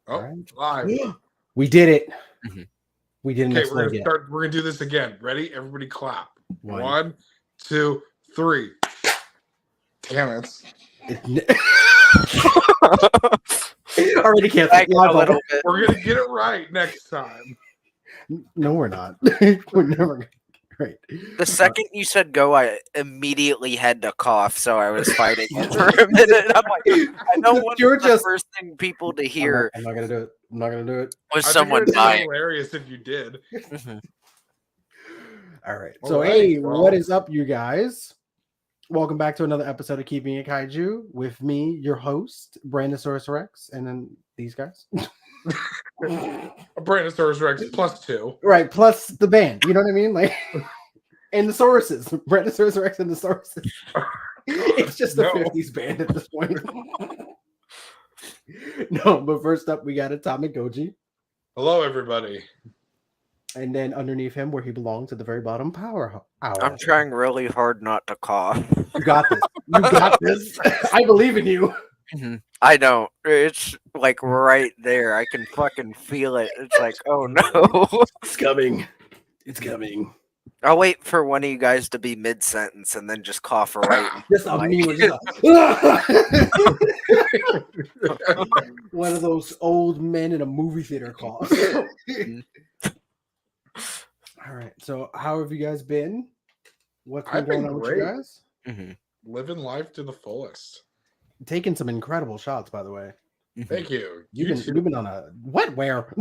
Oh, right. live. We did it. Mm-hmm. We didn't Okay, explode yet. we're gonna do this again. Ready? Everybody clap. One. 1, 2, 3. Damn it. Already canceled. We're gonna get it right next time. No, we're not. We're never right. The second you said go, I immediately had to cough, so I was fighting it for a minute. I'm like, I don't want the first thing people to hear. I'm not gonna do it. I'm not gonna do it. Was someone dying? Hilarious if you did. All right. So hey, what is up, you guys? Welcome back to another episode of Keeping It Kaiju with me, your host, Brandasauresrex, and then these guys. Brandasauresrex +2. Right, plus the band. You know what I mean? Like, and the Sauruses. Brandasauresrex and the Sauruses. It's just the 50s band at this point. No, but first up, we got Atomic Goji. Hello, everybody. And then underneath him, where he belongs at the very bottom, Power Hour. I'm trying really hard not to cough. You got this. You got this. I believe in you. I don't. It's like right there. I can fucking feel it. It's like, oh no. It's coming. It's coming. I'll wait for one of you guys to be mid-sentence and then just cough right. Just on me. One of those old men in a movie theater cough. All right. So, how have you guys been? What's been going on with you guys? Living life to the fullest. Taking some incredible shots, by the way. Thank you. You've been on a what? Where?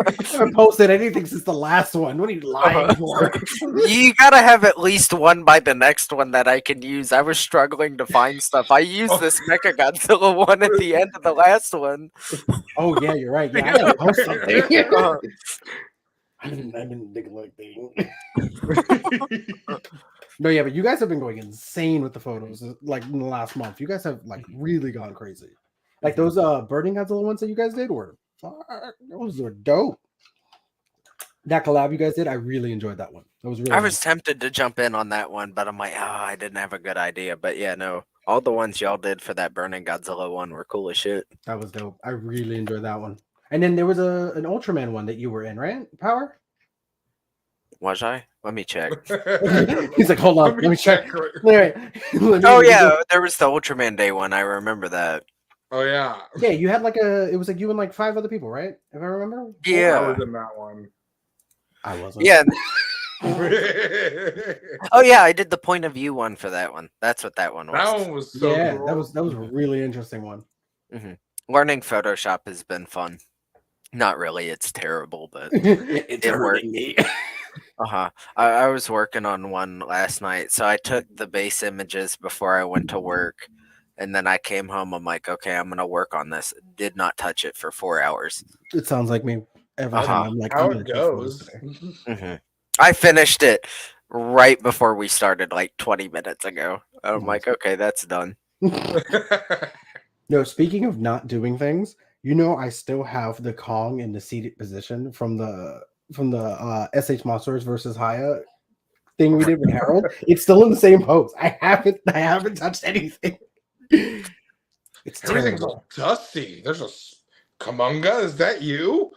I haven't posted anything since the last one. What are you lying for? You gotta have at least one by the next one that I can use. I was struggling to find stuff. I used this Mecha Godzilla one at the end of the last one. Oh yeah, you're right. Yeah, I gotta post something. I've been neglecting. No, yeah, but you guys have been going insane with the photos like in the last month. You guys have like really gone crazy. Like those Burning Godzilla ones that you guys did those were dope. That collab you guys did, I really enjoyed that one. That was really I was tempted to jump in on that one, but I'm like, I didn't have a good idea. But yeah, no. All the ones y'all did for that Burning Godzilla one were cool as shit. That was dope. I really enjoyed that one. And then there was an Ultraman one that you were in, right? Power? Was I? Let me check. He's like, hold on, let me check. Yeah, there was the Ultraman Day one. I remember that. Oh yeah. Yeah, you had it was like you and like 5 other people, right? If I remember. Yeah. I was in that one. I wasn't. Yeah. Oh yeah, I did the point of view one for that one. That's what that one was. That one was so cool. that was a really interesting one. Learning Photoshop has been fun. Not really, it's terrible, but it's hurting me. I was working on one last night, so I took the base images before I went to work, and then I came home. I'm like, okay, I'm gonna work on this. Did not touch it for 4 hours. It sounds like me every time. I'm like, how it goes. I finished it right before we started, like 20 minutes ago. I'm like, okay, that's done. No, speaking of not doing things, I still have the Kong in the seated position from the SH Monsters versus Haya thing we did with Harold. It's still in the same pose. I haven't touched anything. It's Everything's terrible. all dusty. There's a Kamunga. Is that you?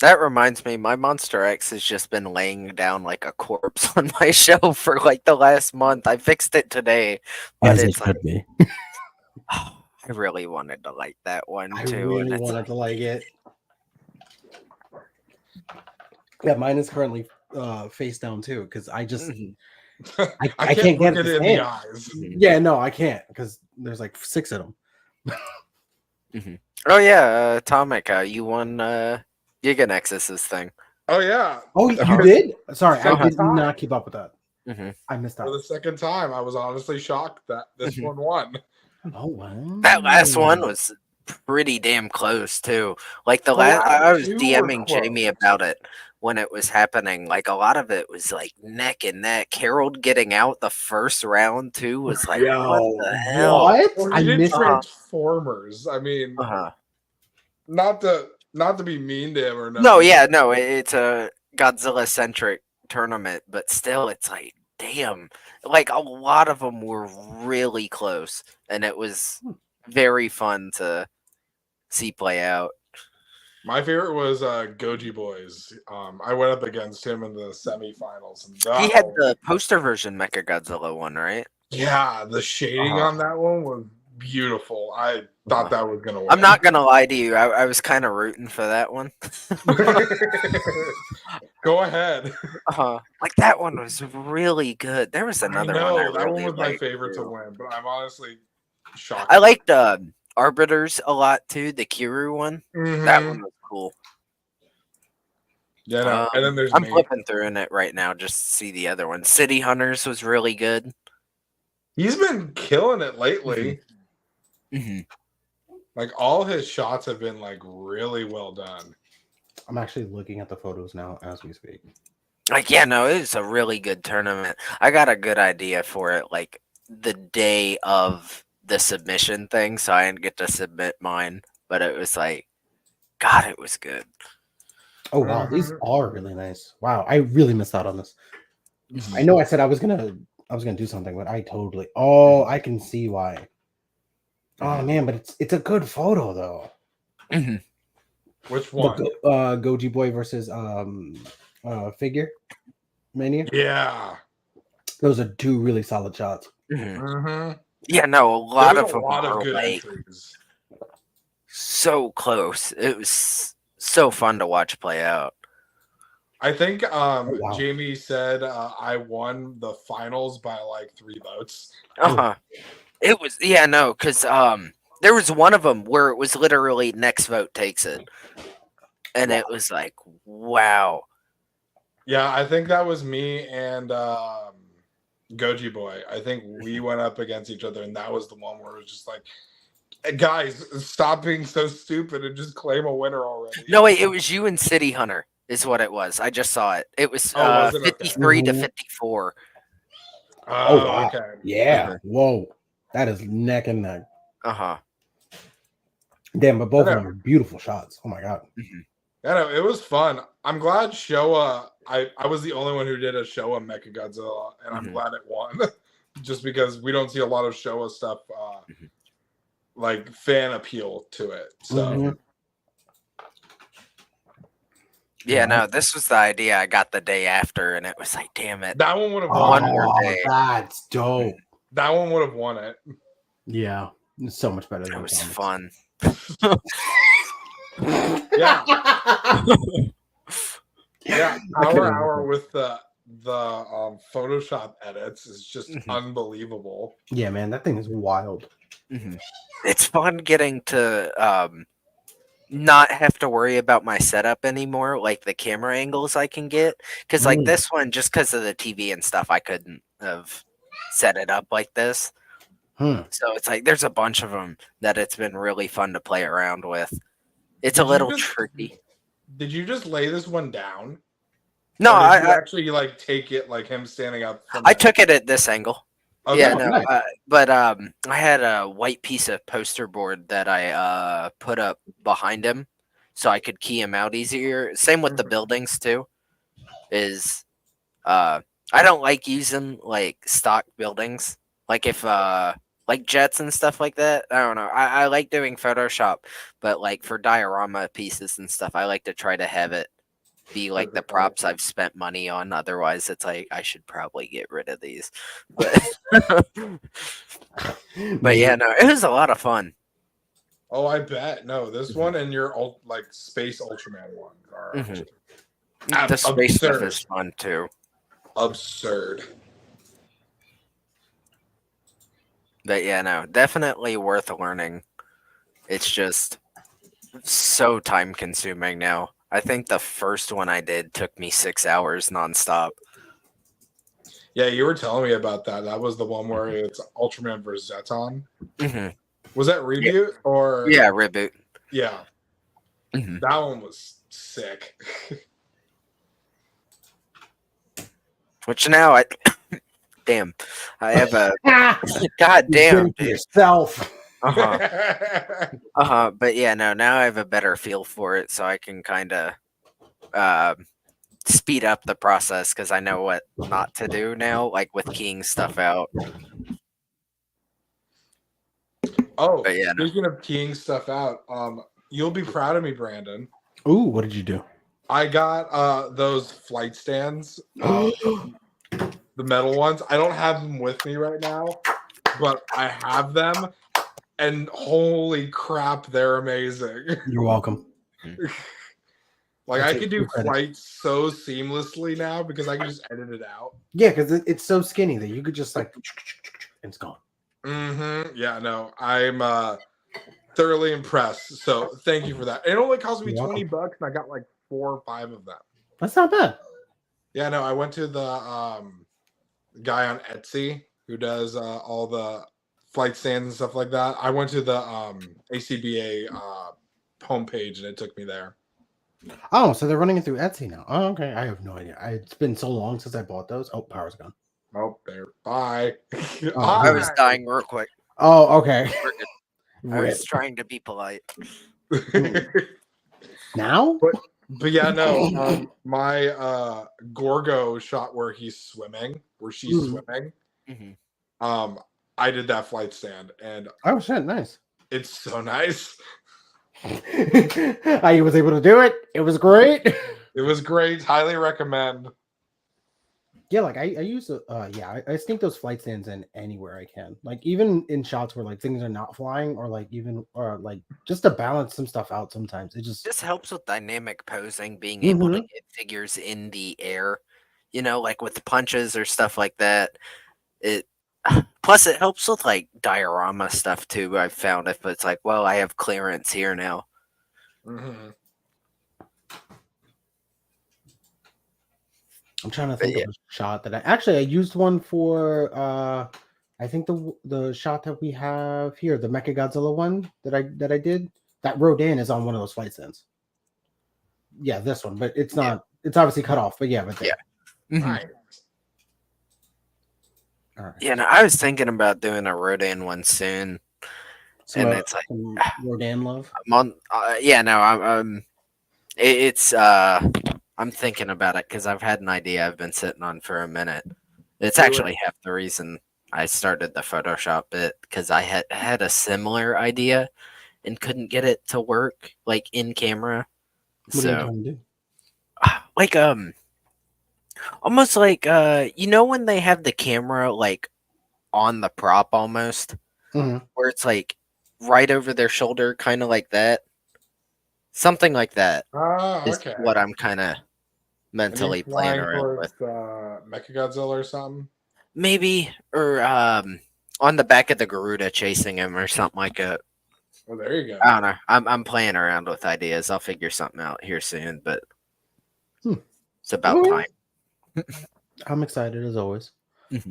That reminds me, my Monster X has just been laying down like a corpse on my shelf for like the last month. I fixed it today, but it's like, I really wanted to like that one too. I really wanted to like it. Yeah, mine is currently face down too because I just I can't get it in the eyes. Yeah, no, I can't because there's like 6 of them. Oh yeah, Atomic, you won Giga Nexus's thing. Oh yeah. Oh, you did? Sorry, I did not keep up with that. I missed out. For the second time, I was honestly shocked that this one won. Oh wow! That last one was pretty damn close too. Like the last, I was DMing Jamie about it when it was happening. Like a lot of it was like neck and neck. Harold getting out the first round too was like, what the hell? What? Well, I did Transformers. I mean, not to be mean to him or nothing. No, yeah, no, it's a Godzilla centric tournament, but still, it's like, damn, like a lot of them were really close, and it was very fun to see play out. My favorite was Goji Boys. I went up against him in the semifinals. And He had the poster version Mechagodzilla one, right? Yeah, the shading on that one was beautiful. I thought that was gonna win. I'm not gonna lie to you. I was kind of rooting for that one. Go ahead. Like that one was really good. There was another one. That really one was my favorite too. to win, but I'm honestly shocked. I liked Arbiters a lot too. The Kiru one. That one was cool. Yeah, no. And then there's I'm flipping through it right now just to see the other one. City Hunters was really good. He's been killing it lately. Mm-hmm. Like all his shots have been like really well done. I'm actually looking at the photos now as we speak. Like, yeah, no, it was a really good tournament. I got a good idea for it, like the day of the submission thing, so I didn't get to submit mine, but it was like, God, it was good. Oh wow, these are really nice. Wow, I really missed out on this. I know I said I was gonna do something, but I totally. Oh, I can see why. Oh man, but it's a good photo though. Which one? Goji Boy versus Figure Mania. Yeah, those are two really solid shots. Yeah, no, a lot of good like, entries. So close. It was so fun to watch play out. I think Jamie said I won the finals by like 3 votes. It was because there was one of them where it was literally next vote takes it, and it was like, wow. Yeah, I think that was me and Goji Boy. I think we went up against each other, and that was the one where it was just like, guys, stop being so stupid and just claim a winner already. No, wait, it was you and City Hunter is what it was. I just saw it. It was 53 to 54. Oh, wow. Okay. Yeah. Whoa. That is neck and neck. Damn, but both of them are beautiful shots. Oh my god. Yeah, no, it was fun. I'm glad Showa. I was the only one who did a Showa Mechagodzilla, and I'm glad it won. Just because we don't see a lot of Showa stuff, like fan appeal to it. So. Yeah, no, this was the idea I got the day after, and it was like, damn it. That one would have won. One more day. That's dope. That one would have won it. Yeah, it's so much better. It was fun. Yeah. Yeah, hour with the Photoshop edits is just unbelievable. Yeah, man, that thing is wild. It's fun getting to not have to worry about my setup anymore, like the camera angles I can get, because like this one, just because of the TV and stuff, I couldn't have set it up like this. So it's like there's a bunch of them that it's been really fun to play around with. It's a little tricky. Did you just lay this one down? No, I actually like take it like him standing up. I took it at this angle. Okay. Yeah, no, but I had a white piece of poster board that I put up behind him so I could key him out easier. Same with the buildings too. I don't like using like stock buildings, like if like jets and stuff like that. I don't know. I like doing Photoshop, but like for diorama pieces and stuff, I like to try to have it be like the props I've spent money on. Otherwise, it's like I should probably get rid of these. But yeah, no, it was a lot of fun. Oh, I bet. No, this one and your like Space Ultraman one are the space stuff is fun too. Absurd. But yeah, no, definitely worth learning. It's just so time consuming now. I think the first one I did took me 6 hours nonstop. Yeah, you were telling me about that. That was the one where it's Ultraman versus Zeton. Was that Reboot or? Yeah, Reboot. Yeah. That one was sick. Which now I damn. I have a god damn yourself. But yeah, no, now I have a better feel for it, so I can kind of speed up the process because I know what not to do now, like with keying stuff out. Oh, But yeah, no. speaking of keying stuff out, you'll be proud of me, Brandon. Ooh, what did you do? I got those flight stands, the metal ones. I don't have them with me right now, but I have them, and holy crap, they're amazing. You're welcome. Like I'll I take could do full credit. flights so seamlessly now because I can just edit it out. Yeah, because it's so skinny that you could just like, and it's gone. Yeah, no, I'm thoroughly impressed. So thank you for that. It only cost me You're $20, welcome. and I got like 4 or 5 of them. That's not bad. Yeah, no, I went to the guy on Etsy who does all the flight stands and stuff like that. I went to the ACBA homepage, and it took me there. Oh, so they're running it through Etsy now. Oh, okay. I have no idea. It's been so long since I bought those. Oh, power's gone. Oh, there. Bye. Oh, I was dying real quick. Oh, okay. I was trying to be polite. Now? But yeah, no. My Gorgo shot where he's swimming, where she's swimming. I did that flight stand, and Oh shit, nice. it's so nice. I was able to do it. It was great. It was great. Highly recommend. Yeah, like I use I sneak those flight stands in anywhere I can. Like even in shots where like things are not flying, or like even or like just to balance some stuff out sometimes. It just helps with dynamic posing, being able to get figures in the air, you know, like with punches or stuff like that. Plus it helps with like diorama stuff too. I've found if it's like, well, I have clearance here now. Mm-hmm. I'm trying to think of a shot that I used one for I think the shot that we have here, the Mechagodzilla one that I did, that Rodan is on one of those flight stands. Yeah, this one, but it's not. It's obviously cut off, but there. Right. All right. Yeah, no, I was thinking about doing a Rodan one soon, and it's like Rodan love. I'm on. I'm thinking about it because I've had an idea I've been sitting on for a minute. It's actually half the reason I started the Photoshop bit, because I had a similar idea and couldn't get it to work like in camera. What are you trying to do? Like almost like when they have the camera like on the prop almost, where it's like right over their shoulder, kind of like that. Something like that is what I'm kind of mentally playing around with. Mechagodzilla or something? Maybe, or on the back of the Garuda chasing him or something like that. Well, there you go. I don't know. I'm playing around with ideas. I'll figure something out here soon, but it's about time. I'm excited as always. Y'all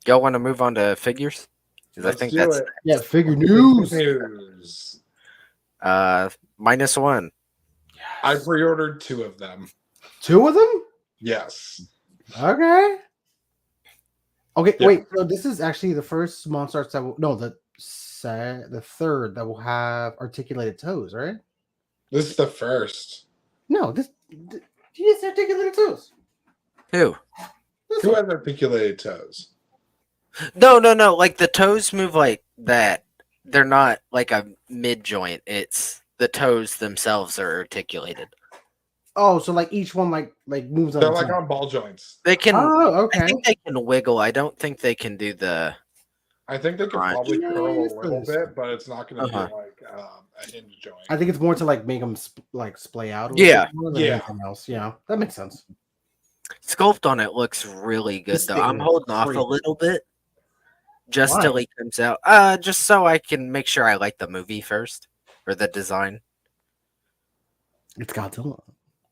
want to move on to figures? Because I think that's figure news. -1. I pre-ordered 2 of them. 2 of them? Yes. Okay. Wait. So this is actually the first monster arts that will the third that will have articulated toes, right? This is the first. No, he has articulated toes. Who? Who has articulated toes? No. Like the toes move like that. They're not like a mid joint. It's the toes themselves are articulated. Oh, so like each one like moves on. They're like on ball joints. They can. Oh, okay. I think they can wiggle. I don't think they can do the. I think they can probably curl a little bit, but it's not going to be like a hinge joint. I think it's more to like make them splay out. Anything else. Yeah, that makes sense. Sculpt on it looks really good though. I'm holding off a little bit, just till he comes out. Just so I can make sure I like the movie first, or the design. It's Godzilla.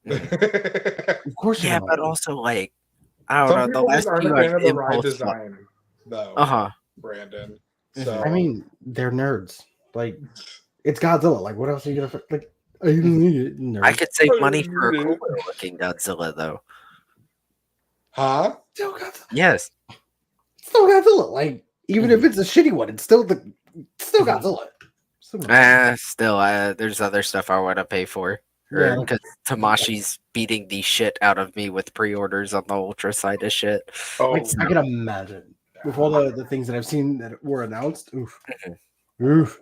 Of course, yeah, but also like I don't know. The last few of the ride design, though. Brandon. So I mean, they're nerds. Like it's Godzilla. Like what else are you gonna like? I could save money for a cooler looking Godzilla though. Huh? Still Godzilla. Yes. Still Godzilla. Like even if it's a shitty one, it's still Godzilla. Still, there's other stuff I want to pay for. Because Tamashi's beating the shit out of me with pre-orders on the Ultra side of shit. Oh, I can imagine. with all the things that I've seen that were announced. Oof. Mhm. Oof.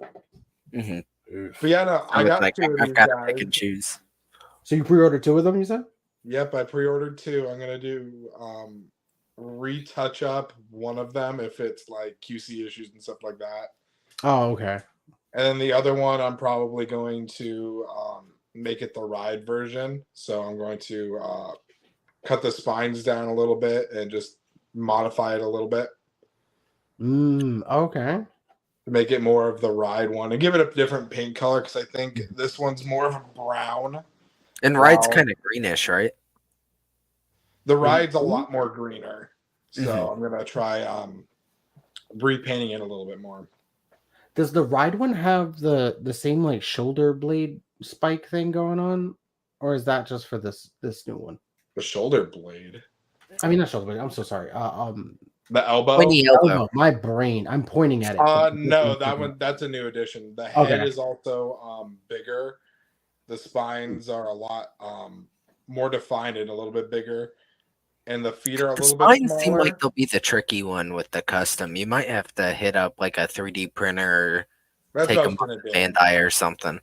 Mhm. Oof. But yeah, no, So I it's got like two of I've these got to pick guys. and choose. So you pre-ordered 2 of them, you said? Yep, I pre-ordered 2. I'm gonna do retouch up one of them if it's like QC issues and stuff like that. Oh, okay. And then the other one, I'm probably going to make it the ride version. So I'm going to cut the spines down a little bit and just modify it a little bit Okay. to make it more of the ride one and give it a different paint color because I think this one's more of a brown. And Ride's Wow. kind of greenish, right? The ride's a lot more greener. So Mhm. I'm gonna try repainting it a little bit more. Does the ride one have the same like shoulder blade spike thing going on, or is that just for this new one? The shoulder blade. I mean, not shoulder blade. I'm so sorry. The elbow? Pointy elbow. Elbow. My brain. I'm pointing at it. No, that's a new addition. The head is also bigger. The spines are a lot more defined and a little bit bigger. And the feet are a The little bit spines seem smaller. like they'll be the tricky one with the custom. You might have to hit up like a 3D printer, That's take what I them was off gonna the do. Bandai or something.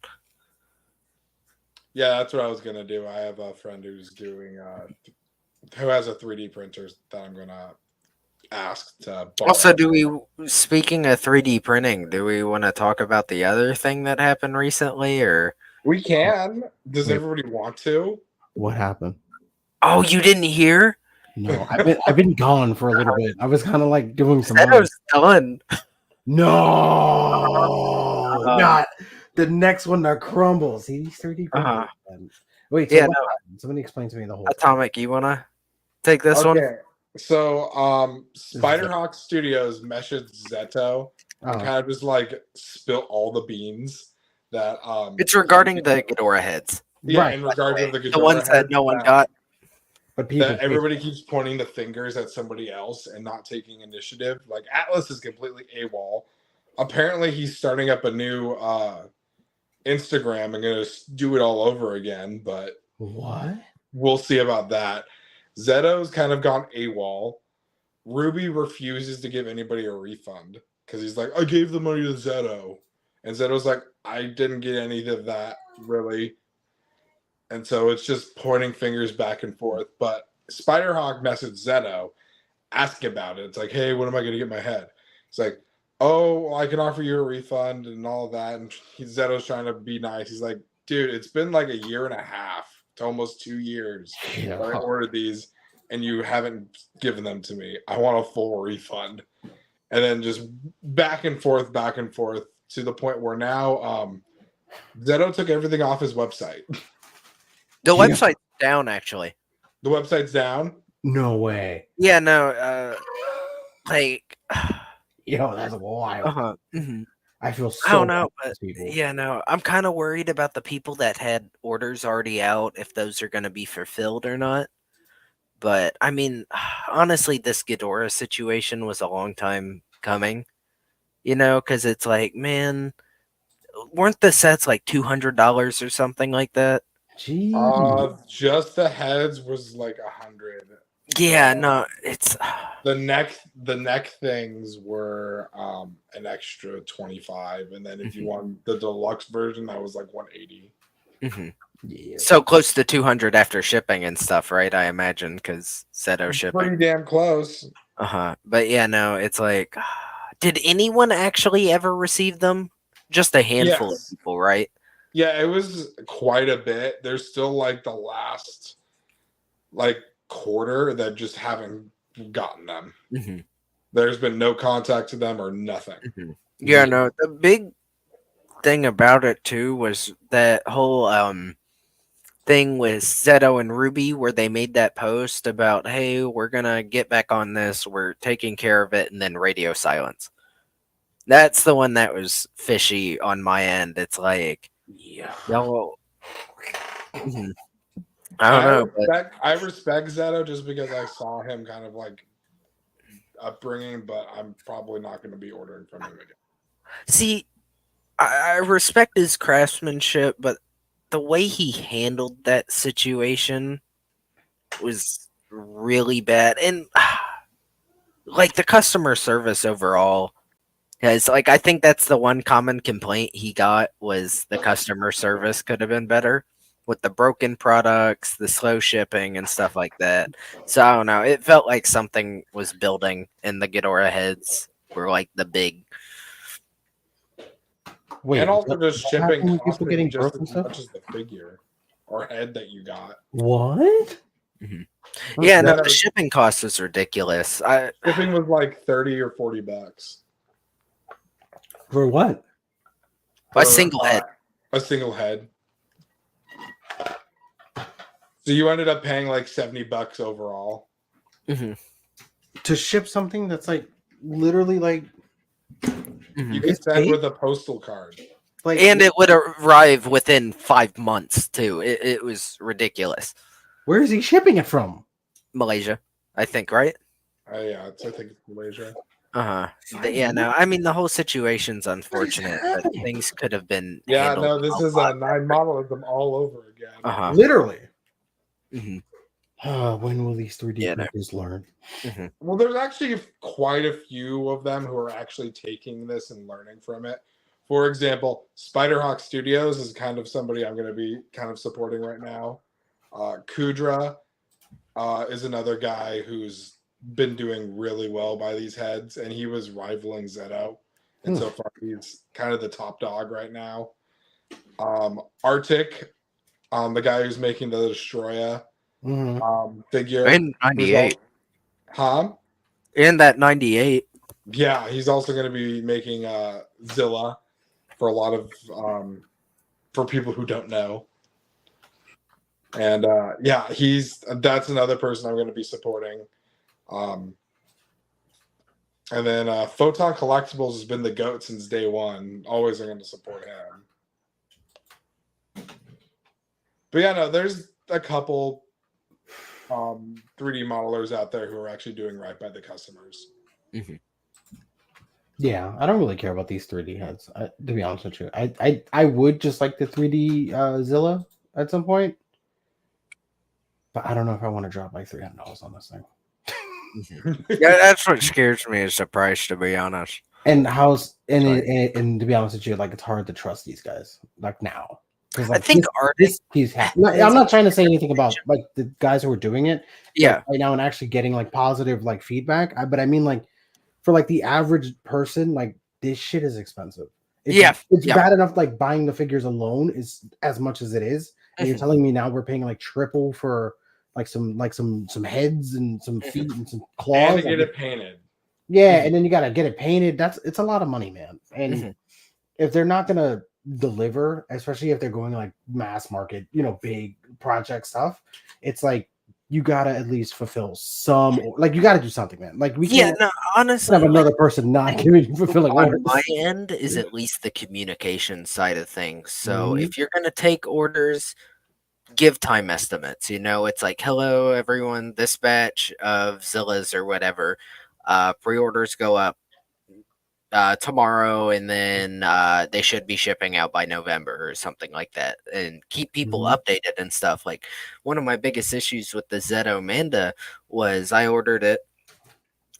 Yeah, that's what I was gonna do. I have a friend who's doing who has a 3D printer that I'm gonna ask to borrow. Also, speaking of 3D printing, do we want to talk about the other thing that happened recently, or? We can. Does Wait. everybody want to? What happened? Oh, you didn't hear? No, I've been gone for a little bit. I was kind of like doing some That work. was done. No, not the next one that crumbles. See these 3D printers. Wait, so Yeah, what no. happened? Somebody explain to me the whole thing. Atomic, you wanna take this one? Okay. So Spiderhawk Studios messaged Zeto and kind of just like spilt all the beans that It's regarding the Ghidorah heads. yeah, Right. in regards of the Ghidorah The ones that heads no one got. But people, that everybody keeps pointing the fingers at somebody else and not taking initiative. Like Atlas is completely AWOL. Apparently he's starting up a new Instagram and gonna do it all over again, but what? we'll see about that. Zeto's kind of gone AWOL. Ruby refuses to give anybody a refund because he's like, I gave the money to Zeto. And Zeto's like, I didn't get any of that, really. And so it's just pointing fingers back and forth. But Spiderhawk messaged Zeto, asking about it. It's like, hey, when am I going to get my head? It's like, oh, well, I can offer you a refund and all that. And Zeto's trying to be nice. He's like, dude, it's been like a year and a half to almost 2 years that I ordered these, and you haven't given them to me. I want a full refund. And then just back and forth to the point where now Zeto took everything off his website. The website's down, actually. The website's down? No way. Yeah, no, like... Yo, that's wild. I feel so I don't know, bad but for people. yeah, no, I'm kind of worried about the people that had orders already out, if those are going to be fulfilled or not. But, I mean, honestly, this Ghidorah situation was a long time coming, you know, because it's like, man, weren't the sets like $200 or something like that? Jeez. Just the heads was like 100. Yeah, no, it's... The neck things were an extra 25, and then if you want the deluxe version, that was like 180. Yeah. So close to 200 after shipping and stuff, right? I imagine, because Zeto shipping. Pretty damn close. But yeah, no, it's like, did anyone actually ever receive them? Just a handful of people, right? Yeah, it was quite a bit. There's still like the last like quarter that just haven't gotten them. There's been no contact to them or nothing. Yeah, no, the big thing about it too was that whole thing with Zeto and Ruby where they made that post about, hey, we're gonna get back on this, we're taking care of it, and then radio silence. That's the one that was fishy on my end. It's like, y'all. I don't know. I respect Zeto just because I saw him kind of like upbringing, but I'm probably not going to be ordering from him again. See, I respect his craftsmanship, but the way he handled that situation was really bad. And like the customer service overall has like I think that's the one common complaint he got was the customer service could have been better with the broken products, the slow shipping and stuff like that. So I don't know. It felt like something was building and the Ghidorah heads were like the big Wait, and also just what shipping happened with people costing getting just broken as stuff? much as the figure or head that you got. What? Yeah, no, Yeah, the shipping cost was ridiculous. Shipping was like 30 or $40 For what? for a single head. A single head. So you ended up paying like $70 overall. To ship something that's like literally like You could send with a postal card. like, and it would arrive within 5 months too. It was ridiculous. where is he shipping it from? Malaysia, I think, right? Yeah, I think it's Malaysia. Yeah, no, I mean the whole situation's unfortunate, but things could have been Yeah, handled no, this is a 9 modelism all over again. Literally. Mm-hmm. When will these 3D printers learn? Well, there's actually quite a few of them who are actually taking this and learning from it. For example, Spiderhawk Studios is kind of somebody I'm going to be kind of supporting right now. Kudra is another guy who's been doing really well by these heads, and he was rivaling Zeto. And so far, he's kind of the top dog right now. Arctic, the guy who's making the Destroya figure. In 98. In that 98. Yeah, he's also going to be making Zilla for a lot of for people who don't know. And yeah, that's another person I'm going to be supporting. And then Photon Collectibles has been the GOAT since day one. Always I'm going to support him. But yeah, no, there's a couple 3D modelers out there who are actually doing right by the customers. Yeah, I don't really care about these 3D heads. To be honest with you, I would just like the 3D Zilla at some point, but I don't know if I want to drop like $300 on this thing. Yeah, that's what scares me is the price, to be honest. And and to be honest with you, like it's hard to trust these guys like now. Because like, I think I'm not trying to say anything about like the guys who are doing it, yeah, right now and actually getting like positive like feedback. But I mean like for like the average person, like this shit is expensive. It's bad enough like buying the figures alone is as much as it is. And you're telling me now we're paying like triple for like some heads and some feet and some claws and to get it painted. Yeah, and then you gotta get it painted. It's a lot of money, man. And if they're not gonna deliver, especially if they're going like mass market, big project stuff, it's like you gotta at least fulfill some. Like you gotta do something, man. Like we can't. No, honestly, have another person not giving you fulfilling orders. My end is at least the communication side of things. So if you're gonna take orders, give time estimates. It's like, hello everyone, this batch of Zillas or whatever. Pre-orders go up tomorrow, and then they should be shipping out by November or something like that, and keep people updated and stuff. Like one of my biggest issues with the Zeto Manda was I ordered it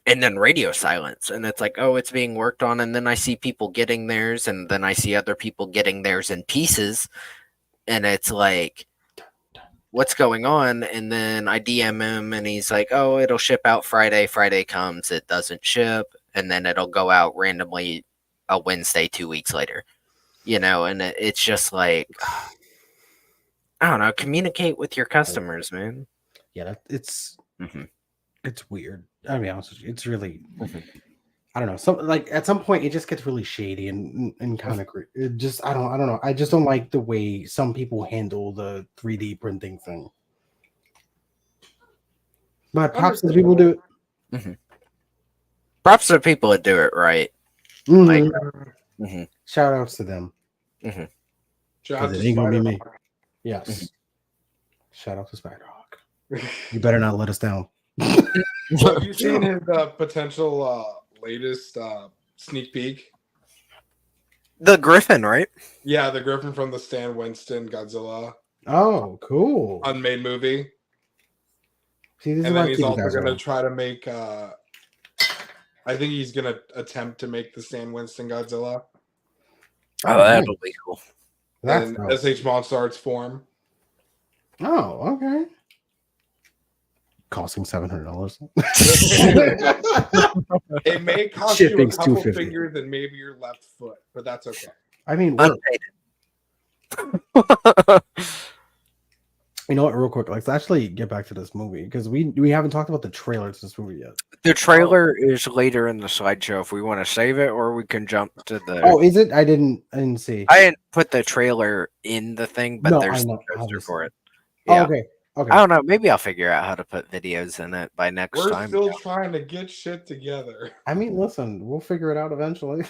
and then radio silence, and it's like, oh, it's being worked on, and then I see people getting theirs, and then I see other people getting theirs in pieces, and it's like, what's going on? And then I DM him and he's like, oh, it'll ship out Friday. Friday comes, it doesn't ship, and then it'll go out randomly a Wednesday 2 weeks later. And it's just like, I don't know, communicate with your customers, man. Yeah, it's weird. I'll be honest with you. It's really I don't know. Some like at some point it just gets really shady and kind of it just I don't know. I just don't like the way some people handle the 3D printing thing. But props to the people who do it. Props to the people that do it right. Shout outs to them. Shout out to ain't gonna be me. Spider-Hawk. Yes. Shout out to Spider-Hawk. You better not let us down. Have you seen his potential latest sneak peek? The Griffin, right? Yeah, the Griffin from the Stan Winston Godzilla. Oh, cool. Unmade movie. See, this and then he's also going to try to make I think he's gonna attempt to make the Stan Winston Godzilla. Oh, that'll be cool. That's in dope. SH Monster Arts form. Oh, okay. Costing $700. It may cost Shipping's you a couple $250. fingers and maybe your left foot, but that's okay. I mean, look, Unpaid. you know what? Real quick, let's actually get back to this movie because we haven't talked about the trailer to this movie yet. The trailer is later in the slideshow if we want to save it, or we can jump to the. Oh, is it? I didn't see. I didn't put the trailer in the thing, but No, there's I the know, poster obviously. for it. Oh, Yeah. okay. Okay. I don't know. Maybe I'll figure out how to put videos in it by next We're time. still trying to get shit together. I mean, listen, we'll figure it out eventually.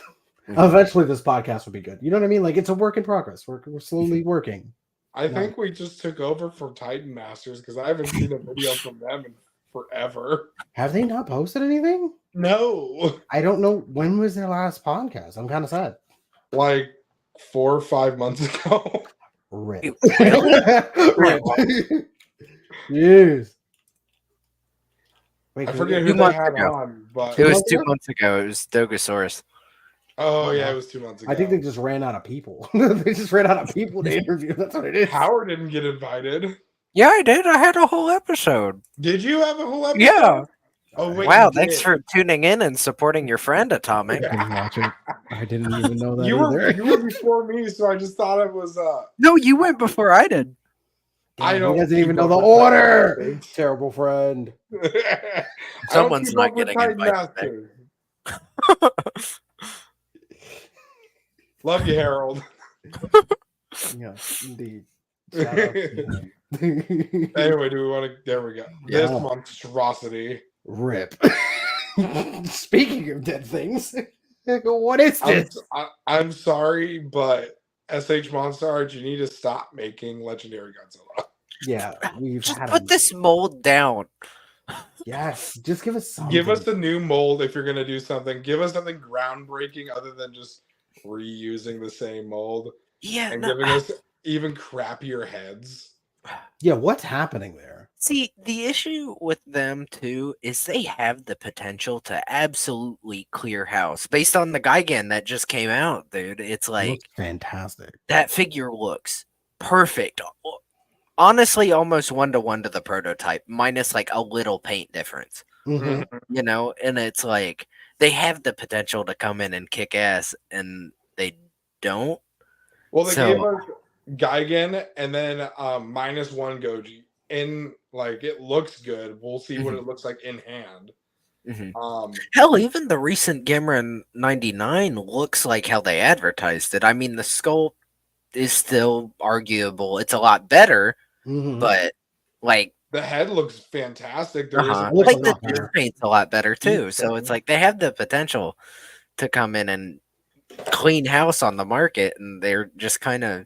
Mhm. Eventually, this podcast will be good. You know what I mean? Like, it's a work in progress. We're slowly working. I think we just took over for Titan Masters because I haven't seen a video from them in forever. Have they not posted anything? No. I don't know. When was their last podcast? I'm kind of sad. Like 4 or 5 months ago. Rip. Really? Rip. Yes. Wait, I can forget we- who they months had ago. on, but It was months 2 ago? months ago. It was Dogosaurus. oh yeah, it was 2 months ago. I think they just ran out of people. They just ran out of people to interview. That's what it is. Howard didn't get invited. Yeah, I did. I had a whole episode. Did you have a whole episode? Yeah. Oh wait. Wow, you thanks did. for tuning in and supporting your friend, Atomic. I didn't watch it. I didn't even know that You were either. before me, so I just thought it was No, you went before I did. I Damn, don't he doesn't keep even know up the with order. Titan Terrible friend. Masters. Someone's I not don't keep up with getting Titan invited Masters. Love you, Harold. Yeah, indeed. Shout out to him. Anyway, do we want to? There we go. Yeah. This monstrosity. Rip. Speaking of dead things, what is this? I'm sorry, but SH Monster Arts, you need to stop making Legendary Godzilla. Yeah, we've Just had put a- this mold down. Yes, just give us something. Give us a new mold if you're going to do something. Give us something groundbreaking other than just reusing the same mold Yeah, and no, giving us even crappier heads. Yeah, what's happening there? see, the issue with them too is they have the potential to absolutely clear house based on the Gigan that just came out, dude. It's It like looks fantastic. that figure looks perfect. Honestly, almost 1-to-1 to the prototype, minus like a little paint difference. Mhm. You know, and it's like they have the potential to come in and kick ass, and they don't. Well, they So- gave us Gigan and then -1 Goji. And like it looks good. We'll see what it looks like in hand. Mhm. Hell, even the recent Gimran 99 looks like how they advertised it. I mean, the sculpt is still arguable. It's a lot better, Mhm. but like, the head looks fantastic. There is uh-huh. looks like a the lot better. tube paint's a lot better too. So better. it's like they have the potential to come in and clean house on the market, and they're just kind of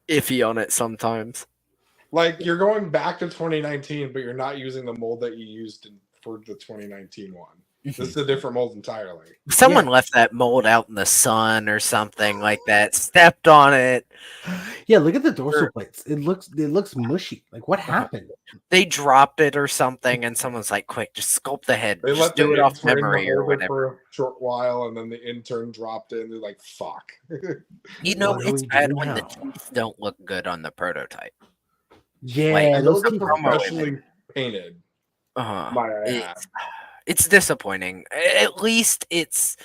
iffy on it sometimes. like you're going back to 2019, but you're not using the mold that you used for the 2019 one. This is a different mold entirely. Someone left that mold out in the sun or something like that, stepped on it. Yeah, look at the dorsal plates. It looks mushy. Like what happened? They dropped it or something, and someone's like, "Quick, just sculpt the head. They Just let do the it off intern memory or hold it whatever." for a short while, and then the intern dropped it, and they're like, "Fuck." You know, What do it's we bad do when the now? teeth don't look good on the prototype. Yeah, And those are teeth- promo professionally painted. Uh-huh. Might I add. It's disappointing. At least it's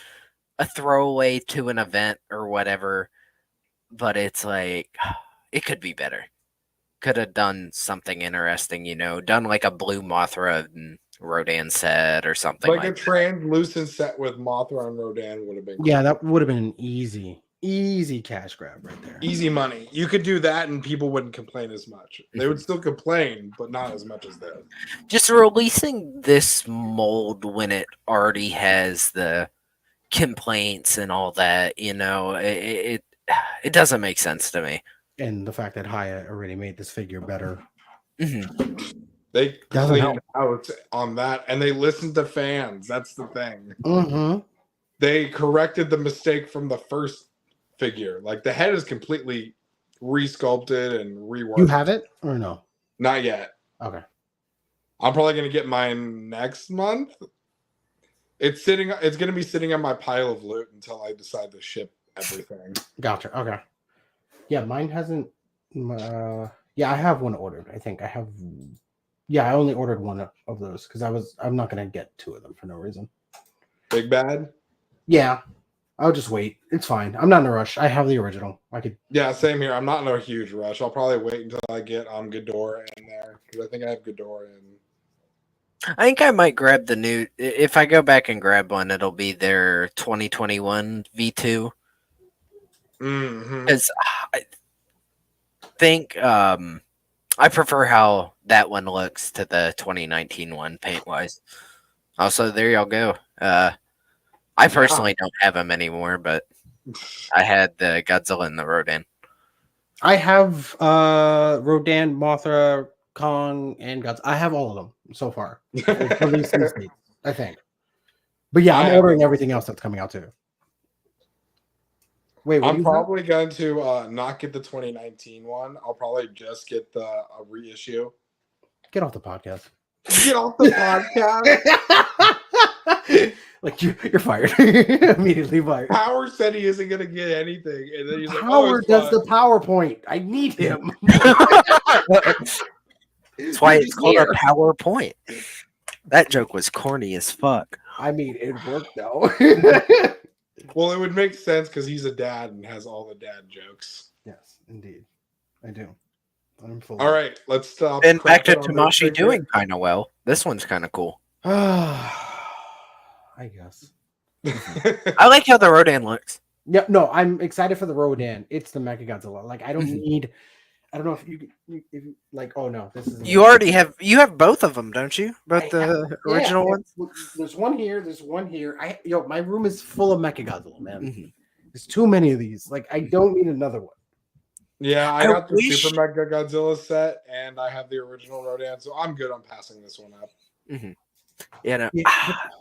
a throwaway to an event or whatever, but it's like it could be better. Could have done something interesting, you know, done like a blue Mothra and Rodan set or something Like like a that. translucent set with Mothra and Rodan would have been Yeah, that would have been an easy cash grab right there. easy money. You could do that, and people wouldn't complain as much. They would still complain, but not as much as this. Just releasing this mold when it already has the complaints and all that, you know, it doesn't make sense to me. And the fact that Haya already made this figure better. Mhm. They Doesn't cleaned out on that, and they listened to fans. That's the thing. Mm-hmm. They corrected the mistake from the first figure. Like the head is completely resculpted and reworked. You have it or no? Not yet. Okay. I'm probably gonna get mine next month. It's sitting. It's gonna be sitting on my pile of loot until I decide to ship everything. Gotcha. Okay. Yeah, mine hasn't. Yeah, I have one ordered. I think I have. Yeah, I only ordered one of those because I'm not gonna get two of them for no reason. Big Bad. Yeah, I'll just wait. It's fine. I'm not in a rush. I have the original. I could. Yeah, same here. I'm not in a huge rush. I'll probably wait until I get Ghidorah in there because I think I have Ghidorah in. I think I might grab the new. If I go back and grab one, it'll be their 2021 V2. Because I think I prefer how that one looks to the 2019 one paint wise. Also, there y'all go. I personally don't have them anymore, but I had the Godzilla and the Rodan. I have Rodan, Mothra, Kong, and Godzilla. I have all of them so far. At least in States, I think. But yeah, I'm ordering everything else that's coming out too. Wait, I'm probably going to not get the 2019 one. I'll probably just get the reissue. Get off the podcast. Get off the podcast. Like you're fired. Immediately fired. Power said he isn't going to get anything, and then he's like, Power does the PowerPoint. I need him. That's why it's called a PowerPoint. That joke was corny as fuck. I mean, it worked though. Well, it would make sense because he's a dad and has all the dad jokes. Yes, indeed. I do. All right, let's stop. And back to Tamashi doing kind of well. This one's kind of cool. I guess. I like how the Rodan looks. Yeah, no, I'm excited for the Rodan. It's the Mechagodzilla. Like, I don't need. I don't know if you like. Oh no, this is. You already have. You have both of them, don't you? Both the original ones. There's one here. There's one here. My room is full of Mechagodzilla, man. There's too many of these. Like, I don't need another one. Yeah, I got the Super Mega Godzilla set, and I have the original Rodan, so I'm good on passing this one up. Yeah, no.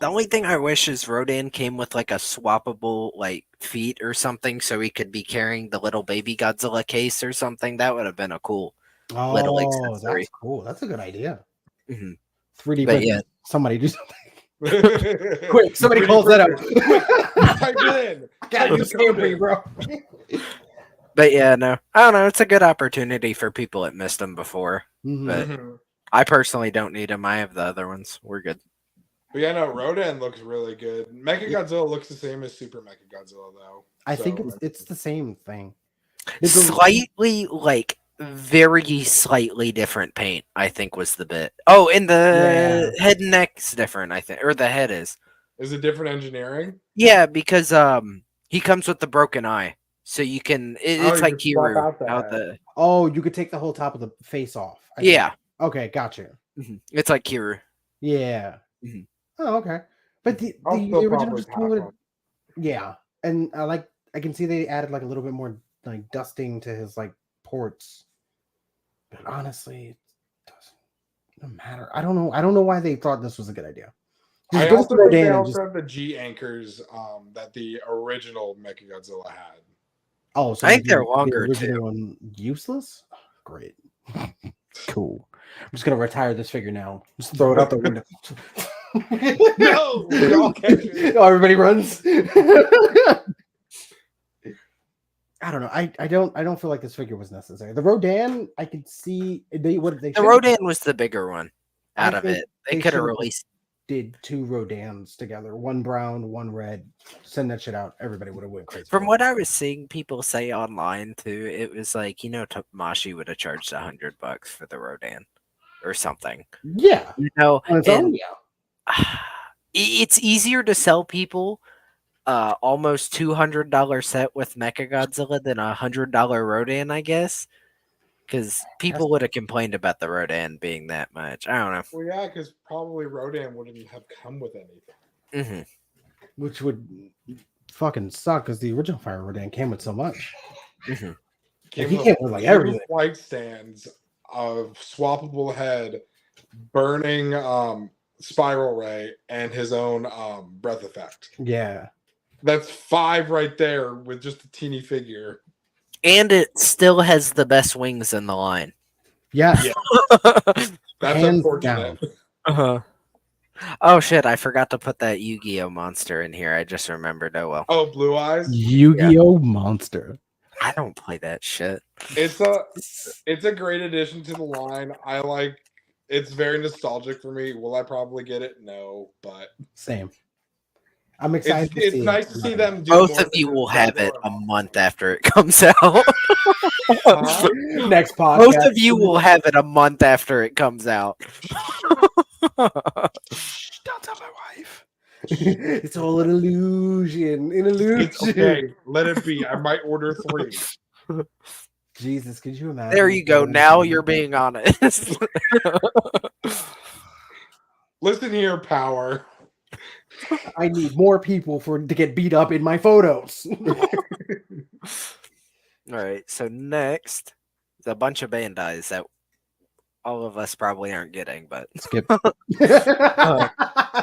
The only thing I wish is Rodan came with like a swappable like feet or something, so he could be carrying the little baby Godzilla case or something. That would have been a cool little accessory. That's cool. That's a good idea. 3D print. Yeah. Somebody do something. Quick, somebody calls that out. Type it in. Gotta do something, bro. But yeah, no, I don't know. It's a good opportunity for people that missed them before. But I personally don't need them. I have the other ones. We're good. But yeah, no, Rodan looks really good. Mechagodzilla looks the same as Super Mechagodzilla, though. I think it's the same thing. Slightly, like, very slightly different paint, I think was the bit. Oh, and the head and neck's different, I think. Or the head is. Is it different engineering? Yeah, because he comes with the broken eye. So you can, it's like Kiru. Oh, you could take the whole top of the face off. Yeah. Okay, gotcha. It's like Kiru. Yeah. Oh, okay. But the original just came with yeah, and I can see they added like a little bit more like dusting to his like ports. But honestly, it doesn't matter. I don't know why they thought this was a good idea. I also think they also have the G anchors that the original Mechagodzilla had. Oh, so I think they're longer too. One useless? Oh, great. Cool. I'm just gonna retire this figure now. Just throw it out the window. No, we all catch it. Oh, everybody runs. I don't know. I don't feel like this figure was necessary. The Rodan, I could see the Rodan was the bigger one out of it. They could have released. Did 2 Rodans together, one brown, one red. Send that shit out. Everybody would have went crazy. From what I was seeing people say online too, it was like, Tamashi would have charged $100 for the Rodan or something. Yeah, on its own, it's easier to sell people almost $200 set with Mechagodzilla than $100 Rodan, I guess. Because people would have complained about the Rodan being that much. I don't know. Well, yeah, because probably Rodan wouldn't have come with anything. Which would fucking suck because the original Fire Rodan came with so much. He came with like everything. Flight stands, a swappable head, burning spiral ray, and his own breath effect. Yeah. That's 5 right there with just a teeny figure. And it still has the best wings in the line. Yeah. That's unfortunate. Oh shit! I forgot to put that Yu-Gi-Oh monster in here. I just remembered. Oh well. Oh, Blue Eyes. Yu-Gi-Oh monster. I don't play that shit. It's a great addition to the line. I like. It's very nostalgic for me. Will I probably get it? No, but Same. I'm excited to it's see nice it. to see them do Both more of you than will just have it Godzilla a and month Monster. after it comes out. Huh? Next podcast. Both of you will have it a month after it comes out. Shh, don't tell my wife. It's all an illusion. An illusion. It's okay. Let it be. I might order 3. Jesus, could you imagine? There you go. Now you're being honest. Listen here, Power. I need more people to get beat up in my photos. All right. So next is a bunch of Bandais that all of us probably aren't getting, but Skip. I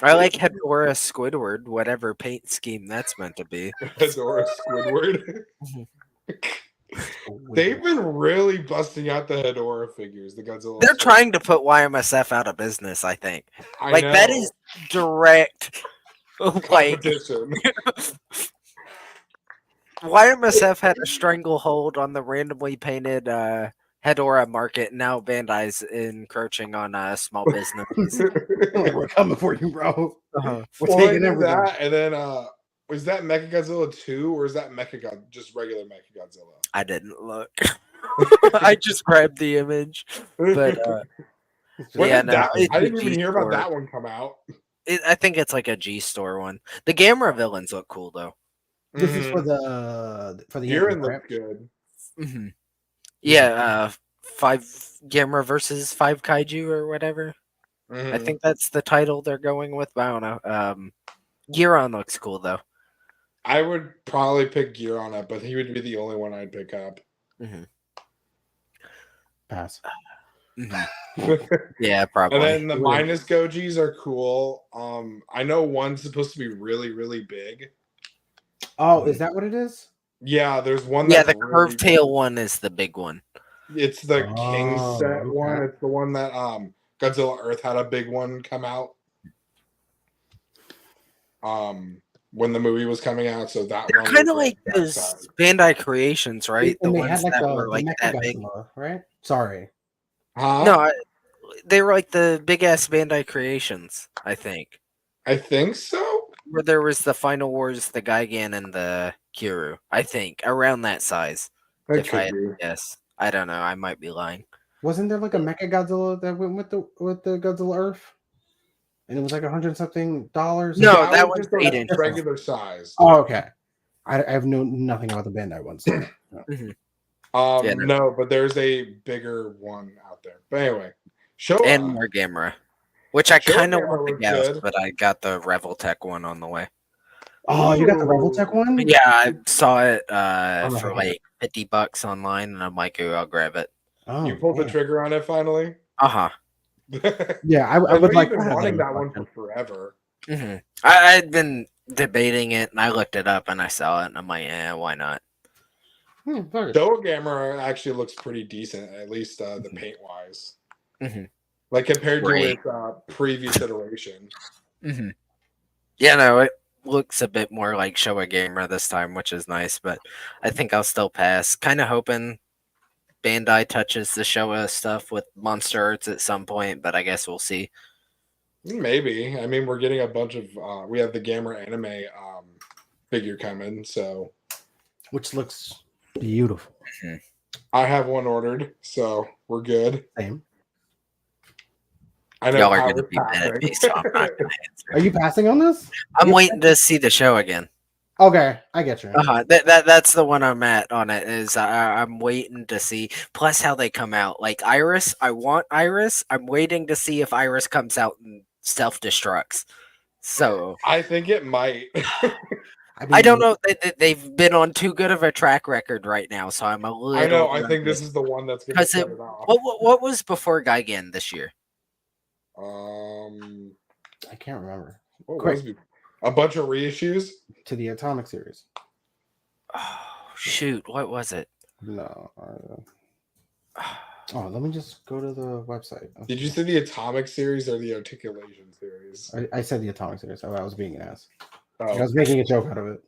like Hedora Squidward, whatever paint scheme that's meant to be. Hedora Squidward. They've been really busting out the Hedora figures, the Godzilla. They're trying to put YMSF out of business, I think. I know. That is direct. Like, Competition. YMSF had a stranglehold on the randomly painted Hedora market. Now Bandai's encroaching on small businesses. We're coming for you, bro. Uh-huh. We're Well, taking everything. that, and then is that Mechagodzilla 2 or is that just regular Mechagodzilla? I didn't look. I just grabbed the image, but When yeah, did no, that, it's I a didn't even hear about G-Store. that one come out. I think it's like a G-Store one. The Gamera villains look cool though. This is for the Jiren anime, right? looked good. Mm-hmm. Yeah, 5 Gamera versus 5 Kaiju or whatever. I think that's the title they're going with. But I don't know. Giron looks cool though. I would probably pick Gear on it, but he would be the only one I'd pick up. Mm-hmm. Pass. Yeah, probably. And then the minus Gojis are cool. I know one's supposed to be really, really big. Oh, is that what it is? Yeah, there's one. Yeah, That's the curved tail one is the big one. It's the King set okay. one. It's the one that Godzilla Earth had a big one come out. When the movie was coming out, so that They're one kind of was like that those size. Bandai Creations, right? And The they ones had like that the were like that big. Mechagodzilla, right? Sorry. Huh? No, they were like the big ass Bandai Creations. I think I think so. where there was the Final Wars, the Gigan, and the Kiru. I think around that size. That If I had could to be. guess, I don't know. I might be lying. Wasn't there like a Mechagodzilla that went with the Godzilla Earth? And it was like $100-something. No, that was just a 8 inches. regular size. Oh, okay. I have nothing about the Bandai ones. No, but there's a bigger one out there. But anyway, And more Gamera, which I Showa kind of Gamera want to looks guess, good. but I got the Revoltech one on the way. Oh, you got the Revoltech one? Yeah, I saw it Oh, for like $50 online, and I'm like, "Ooh, I'll grab it." Oh, you pulled the trigger on it finally. Uh-huh. Yeah, I I would like been to have wanting that that one collection. for forever. Mm-hmm. I'd been debating it, and I looked it up, and I saw it, and I'm like, "Yeah, why not?" Showa Gamera actually looks pretty decent, at least the paint wise. Like compared to its previous iteration. Yeah, no, it looks a bit more like Showa Gamer this time, which is nice, but I think I'll still pass. Kind of hoping Bandai touches the Showa stuff with Monster Arts at some point, but I guess we'll see. Maybe. I mean, we're getting a bunch of we have the Gamera anime figure coming, so Which looks beautiful. I have one ordered, so we're good. Same. I know Y'all are Power's going to be mad at me, so I'm not going to answer. Are you passing on this? I'm waiting to see the show again. Okay, I get you. That's the one I'm at on it. Is I'm waiting to see. Plus, how they come out. Like Iris, I want Iris. I'm waiting to see if Iris comes out and self destructs. So I think it might. I don't know. They've been on too good of a track record right now, so I'm a little. I know. I think this is the one that's going to set it off. What was before Gigan this year? I can't remember. What was a bunch of reissues to the Atomic series. Oh shoot! What was it? No. Oh, let me just go to the website. Did you see the Atomic series or the Articulation series? I said the Atomic series. I was being an ass. I Oh. was making a joke out of it.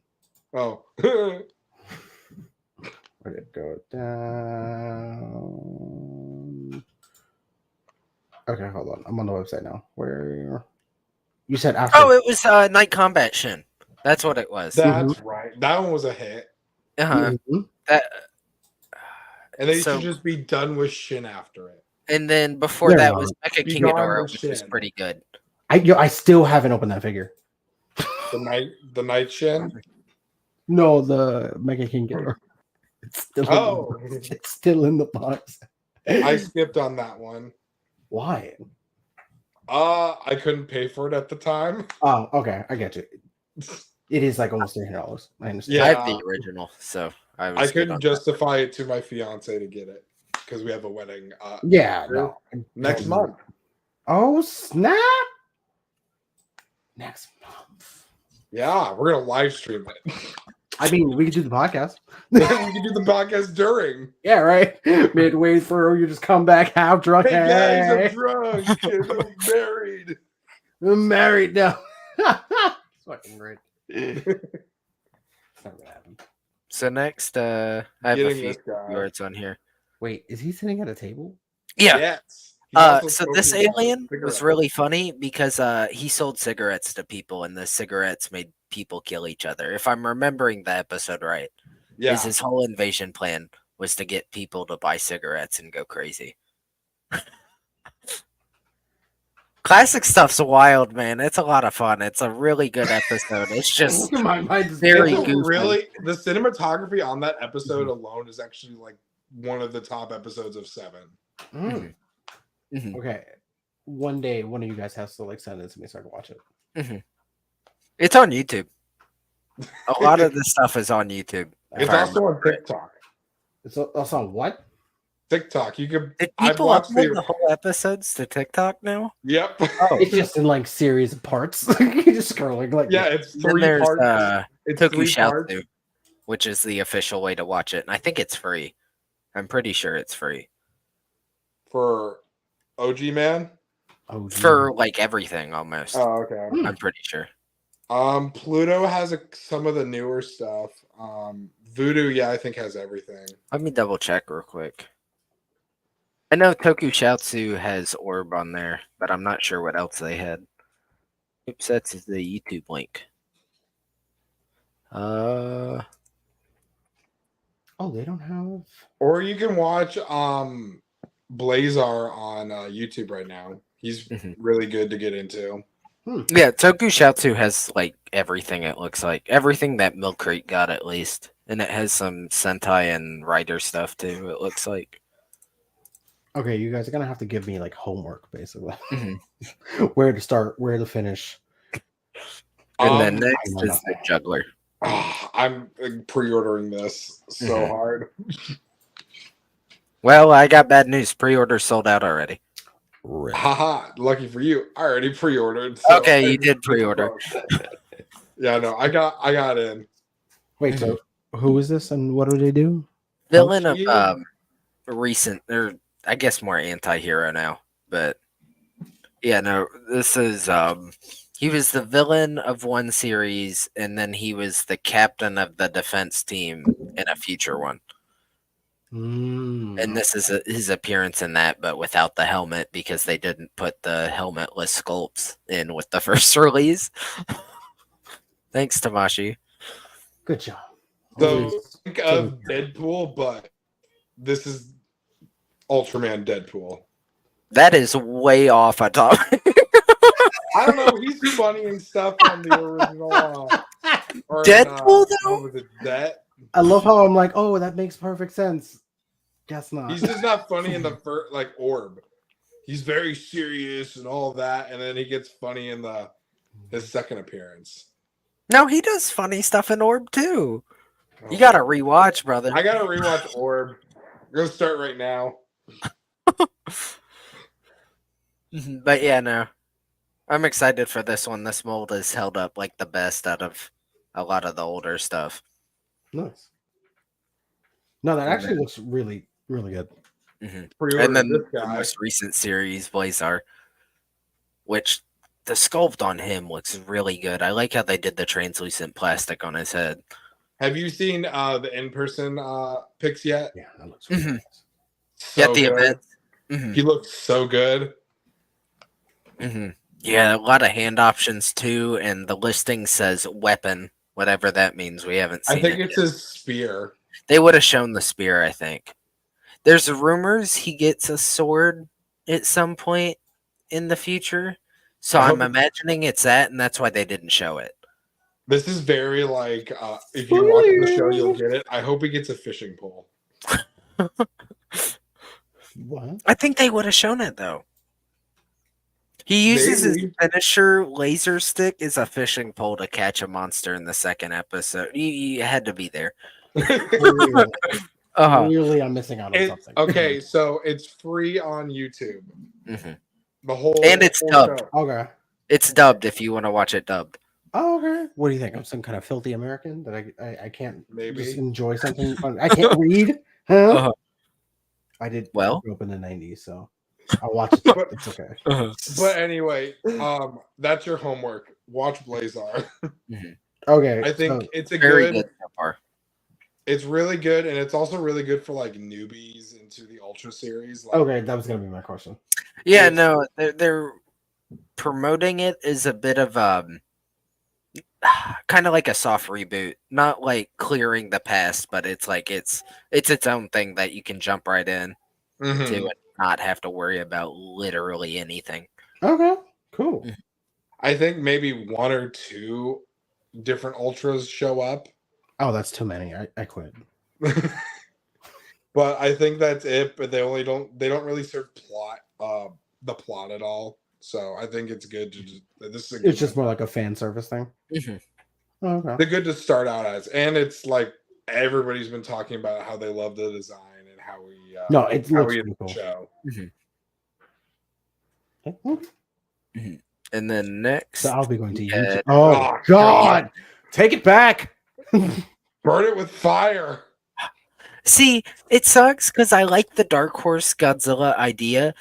Oh. Where did it go down? Okay, hold on. I'm on the website now. Where you said after? Oh, it was Night Combat Shin. That's what it was. That's right. That one was a hit. Uh-huh. Mhm. That And they So- should just be done with Shin after it. and then before They're that not. was Mecha Be King gone Ghidorah, with which was Shin. pretty good. I still haven't opened that figure. The night Shin. No, the Mega King Ghidorah. It's still it's still in the box. I skipped on that one. Why? I couldn't pay for it at the time. Oh, okay, I get you. It is like almost $300. I understand. Yeah. I have the original, so I was I good couldn't on that. justify it to my fiance to get it because we have a wedding Yeah, no. next month. Oh snap! Next month. Yeah, we're gonna live stream it. I mean, we could do the podcast. We can do the podcast during. Yeah, right. Midway through, you just come back half drunk. Hey guys, I'm Hey, drunk and I'm married. I'm married now. It's fucking great. It's not gonna happen. So next, I have a Getting few this guy. words on here. Wait, is he sitting at a table? Yeah. Yes. He's also So this smoking alien was cigarettes. really funny because he sold cigarettes to people, and the cigarettes made people kill each other. If I'm remembering the episode right, Yeah. his whole invasion plan was to get people to buy cigarettes and go crazy. Classic stuff's wild, man. It's a lot of fun. It's a really good episode. It's just My mind is very It's goofy. really the cinematography on that episode alone is actually like one of the top episodes of 7. Mm. Mhm. Okay. One day, one of you guys has to like send it to me so I can watch it. It's on YouTube. A lot of the stuff is on YouTube. It's if I also on remember it. TikTok. It's also on what? TikTok. You could. Did I've people watched upload the whole episodes to TikTok now? Yep. Oh, It's just in like series of parts. You're just scrolling like Yeah, it's then 3 there's parts. It's 3 parts. Tokushoutsu, which is the official way to watch it, and I think it's free. I'm pretty sure it's free For OG man. Oh, for like everything almost. Oh, okay. I'm pretty sure. Pluto has some of the newer stuff. Voodoo, yeah, I think has everything. Let me double check real quick. I know Tokushoutsu has Orb on there, but I'm not sure what else they had. Oops, that's the YouTube link. Oh, they don't have. Or you can watch Blazar on YouTube right now. He's really good to get into. Yeah, Tokushoutsu has like everything. It looks like everything that Milk Crate got at least, and it has some Sentai and Rider stuff too. It looks like. Okay, you guys are gonna have to give me like homework, basically. Mhm. Where to start, where to finish. And then Um, next is the Juggler. I'm pre-ordering this so hard. Well, I got bad news. Pre-order sold out already. Haha, lucky for you. I already pre-ordered. So Okay, you did pre-order. Yeah, no, I got in. Wait, so who is this and what do they do? Villain of Yeah. recent, or I guess more anti-hero now, but yeah, no, this is he was the villain of one series, and then he was the captain of the defense team in a future one. And this is his appearance in that, but without the helmet because they didn't put the helmetless sculpts in with the first release. Thanks, Tamashi. Good job. So think of Deadpool, but this is Ultraman Deadpool. That is way off a topic. I don't know. He's funny and stuff on the original. Or Deadpool, though? what was it, that? I love how I'm like, oh, that makes perfect sense. Guess not. He's just not funny in the first, like Orb. He's very serious and all that, and then he gets funny in his second appearance. No, he does funny stuff in Orb too. You gotta rewatch, brother. I gotta rewatch Orb. I'm gonna start right now. But yeah, no. I'm excited for this one. This mold is held up like the best out of a lot of the older stuff. Nice. No, that actually looks really, really good. And then this the guy. most recent series, Blazar, which the sculpt on him looks really good. I like how they did the translucent plastic on his head. Have you seen the in-person pics yet? Yeah, that looks really nice. So At the good. event. He looks so good. Yeah, a lot of hand options too, and the listing says weapon, whatever that means. We haven't seen I think it it's yet. his spear. They would have shown the spear, I think. There's rumors he gets a sword at some point in the future. So I'm imagining it's that, and that's why they didn't show it. This is very like, if you watch the show, you'll get it. I hope he gets a fishing pole. What? I think they would have shown it, though. He uses his Maybe. finisher laser stick as a fishing pole to catch a monster in the second episode. You had to be there. Clearly, I'm missing out on something. Okay, so it's free on YouTube. The whole and it's dubbed. Show. Okay. It's dubbed if you want to watch it dubbed. Oh, okay. What do you think? I'm some kind of filthy American that I can't Maybe just enjoy something. I can't read. Huh? I did. Well, grew up in the '90s, so I'll watch it. But, it's okay. But anyway, that's your homework. Watch Blazar. Okay. I think it's a very good so far. It's really good, and it's also really good for like newbies into the Ultra series. Like, okay, that was gonna be my question. Yeah, no, they're promoting it as a bit of kind of like a soft reboot, not like clearing the past, but it's like it's its own thing that you can jump right in to and not have to worry about literally anything. Okay, cool. I think maybe 1 or 2 different Ultras show up. Oh, that's too many. I quit. But I think that's it. But they don't really serve the plot at all. So I think it's good to just. This is It's just more like a fan service thing. Oh, okay. They're good to start out as, and it's like everybody's been talking about how they love the design and how we. No, it how looks we pretty cool. Show. And then next, So I'll be going to yeah. YouTube. Oh God, take it back. Burn it with fire. See, it sucks because I like the Dark Horse Godzilla idea.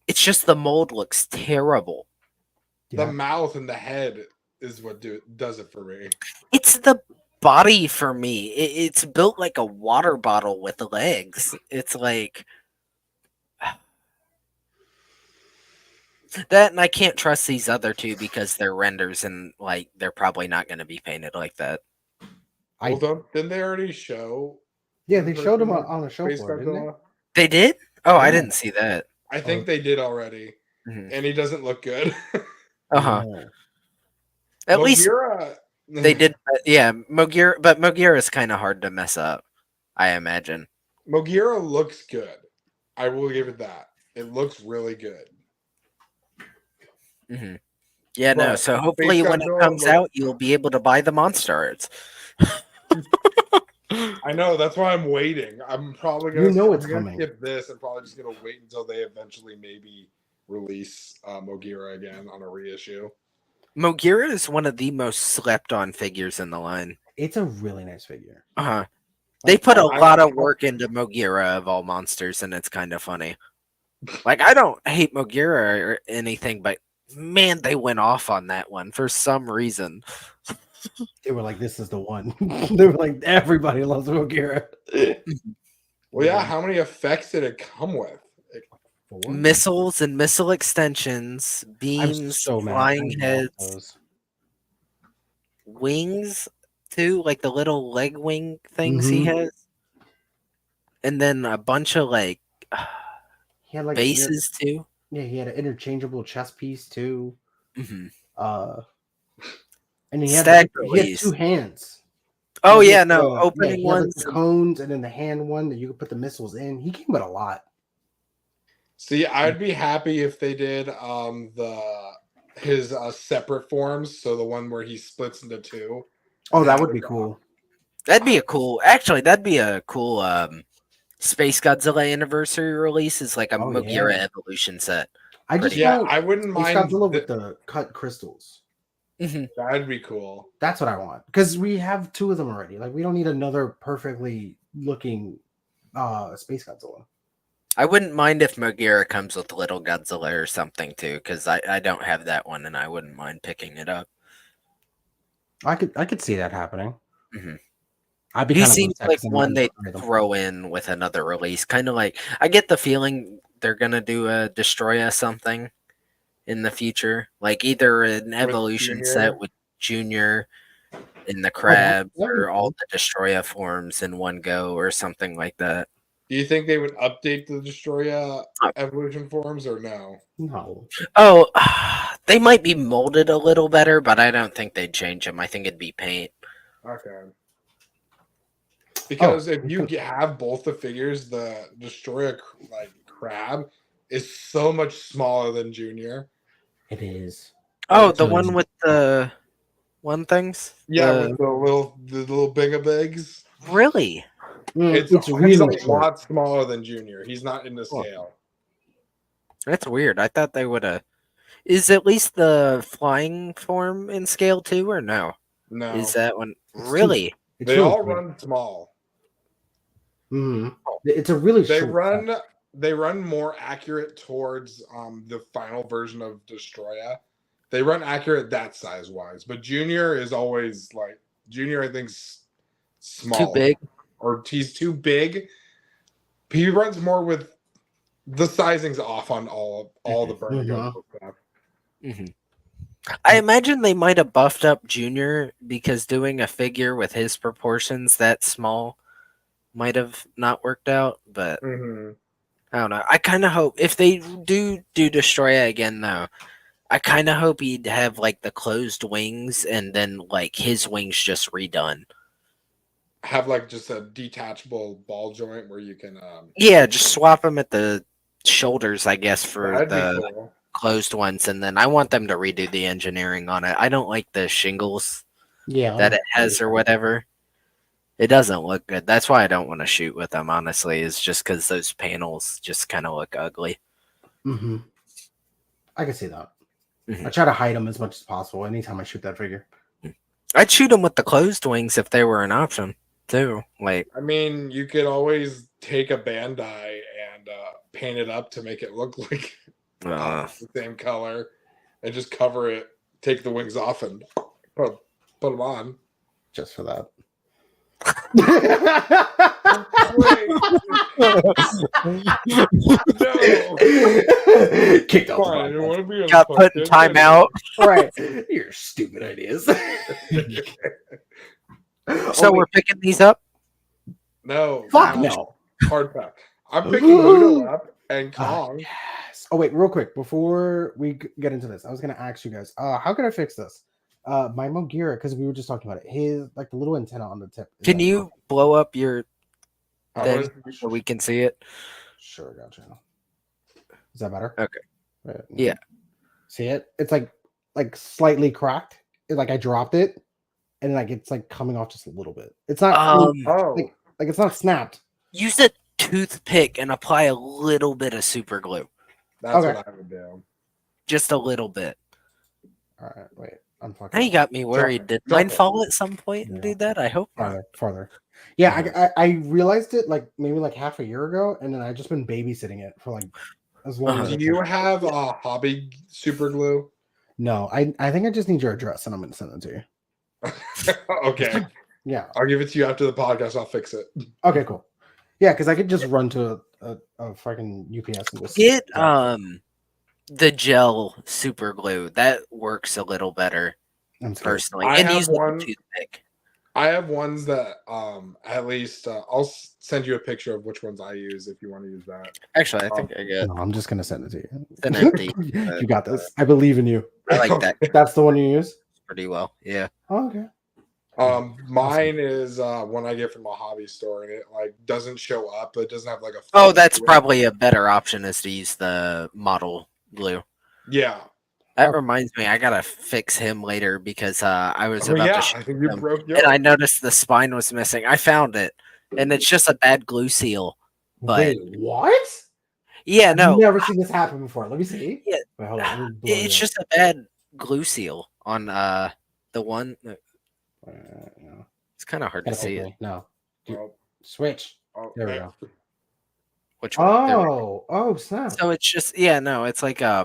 It's just the mold looks terrible. The mouth and the head is what does it for me. It's the body for me. It's built like a water bottle with legs. It's like that, and I can't trust these other two because they're renders and like they're probably not going to be painted like that. Didn't they already show? Yeah, they showed him on a show floor, didn't they? They did? Oh, I didn't see that. I think they did already, and he doesn't look good. At least they did. Yeah, Mogira, but Mogira is kind of hard to mess up, I imagine. Mogira looks good. I will give it that. It looks really good. Yeah, no. So hopefully, when it comes out, you'll be able to buy the monster arts. I know. That's why I'm waiting. I'm probably gonna. It's coming. Skip this and probably just gonna wait until they eventually maybe release Mogira again on a reissue. Mogira is one of the most slept on figures in the line. It's a really nice figure. They put a lot of work into Mogira of all monsters, and it's kind of funny. Like, I don't hate Mogira or anything, but man, they went off on that one for some reason. They were like, "This is the one." They were like, "Everybody loves Mogira." Well, yeah. How many effects did it come with? Missiles and missile extensions, beams, flying heads, wings too, like the little leg wing things he has, and then a bunch of like he had like bases too. Yeah, he had an interchangeable chest piece too. And he had 2 hands. Oh yeah, no opening ones, the cones, and then the hand one that you could put the missiles in. He came with a lot. See, I'd be happy if they did his separate forms. So the one where he splits into 2. Oh, that would be cool. That'd be a cool Space Godzilla anniversary release. Is like a Mogira evolution set. I wouldn't mind Godzilla with the cut crystals. That'd be cool. That's what I want because we have 2 of them already. Like we don't need another perfectly looking Space Godzilla. I wouldn't mind if Mogira comes with Little Godzilla or something too, because I don't have that one, and I wouldn't mind picking it up. I could see that happening. Mm-hmm. I'd be He kind of seems upset like 'cause one they afraid of them. throw in with another release. Kind of like, I get the feeling they're gonna do a Destroya something in the future, like either an evolution set with Junior and the crabs, that'd be or all cool. the Destroya forms in one go, or something like that. Do you think they would update the Destroya evolution forms or no? No. Oh, they might be molded a little better, but I don't think they'd change them. I think it'd be paint. Okay. Because Oh, if you have both the figures, the Destroya like crab is so much smaller than Junior. it is. Oh, It's the really one with the one things? Yeah, The- with the little bigabigs. really? It's It's he's really a short. lot smaller than Junior. He's not in the Cool. scale. That's weird. I thought they would have. Is at least the flying form in scale too, or no? No, Is that one It's really? It's they really all big. run small. Mhm. It's a really They short. run more accurate towards the final version of Destroya. They run accurate that size wise, but Junior is always like Junior. I think's small, Too big. or he's too big. He runs more with the sizing's off on all the Brandasauresrex stuff. Mm-hmm. I imagine they might have buffed up Junior because doing a figure with his proportions that small might have not worked out, but Mm-hmm. I don't know. I kind of hope if they do Destroya again, though, I kind of hope he'd have like the closed wings and then like his wings just redone. Have like just a detachable ball joint where you can. Yeah, just swap them at the shoulders, I guess, for That'd the be cool. closed ones, and then I want them to redo the engineering on it. I don't like the shingles Yeah. that it has or whatever. It doesn't look good. That's why I don't want to shoot with them, honestly, is just because those panels just kind of look ugly. Mm-hmm. I can see that. Mhm. I try to hide them as much as possible anytime I shoot that figure. I'd shoot them with the closed wings if they were an option, too. Like, I mean, you could always take a Bandai and paint it up to make it look like the same color, and just cover it. Take the wings off and put them on. Just for that. No. Kicked out. Fine, I don't want to be got put in timeout. Right. Your stupid ideas. So we're picking these up? No. Fuck no. Hard pack. I'm picking Ludo up and Kong. Yes. Oh wait, real quick before we get into this, I was gonna ask you guys, how can I fix this? My Mogira, because we were just talking about it. His like the little antenna on the tip. Can you blow up your thing was- so we can see it? Sure, gotcha. Is that better? Okay. Right. Yeah. See it? It's like slightly cracked. Like I dropped it, and like it's like coming off just a little bit. It's not Oh, like it's not snapped. Use a toothpick and apply a little bit of super glue. that's Okay. what I would do. Just a little bit. All right, wait. I'm fucking Now you got me worried. Did Drop mine it. fall at some point and Yeah. do that? I hope not. farther. Yeah, I realized it like maybe like half a year ago, and then I've just been babysitting it for like as long as Do I you can. have a hobby super glue? No, I think I just need your address, and I'm gonna send it to you. Okay, Yeah. I'll give it to you after the podcast. I'll fix it. Okay. Cool. Yeah, because I could just run to a fucking UPS and just Get the gel super glue. That works a little better I'm scared. personally. I And have use one- the toothpick. I have ones that at least I'll send you a picture of which ones I use if you want to use that. Actually, I think I got No, I'm just gonna send it to you. an empty. You got this. I believe in you. I like that That's the one you use. pretty well. Yeah. Oh, okay. Mine is one I get from a hobby store, and it like doesn't show up. It doesn't have like a. Oh, that's probably a better option is to use the model glue. Yeah. That reminds me, I gotta fix him later because I was Oh about yeah, to I shoot think you him, broke and I yours. noticed the spine was missing. I found it, and it's just a bad glue seal. But Wait, what? yeah, no, I've never seen this happen before. Let me see. Yeah. Wait, hold on. Let me blow it's you just a bad glue seal on the one. up. No. It's kind of hard to Gotta see open it. it. No. Oh, Switch. oh, There we eh. go. which one? Oh, snap. So it's just no, it's like I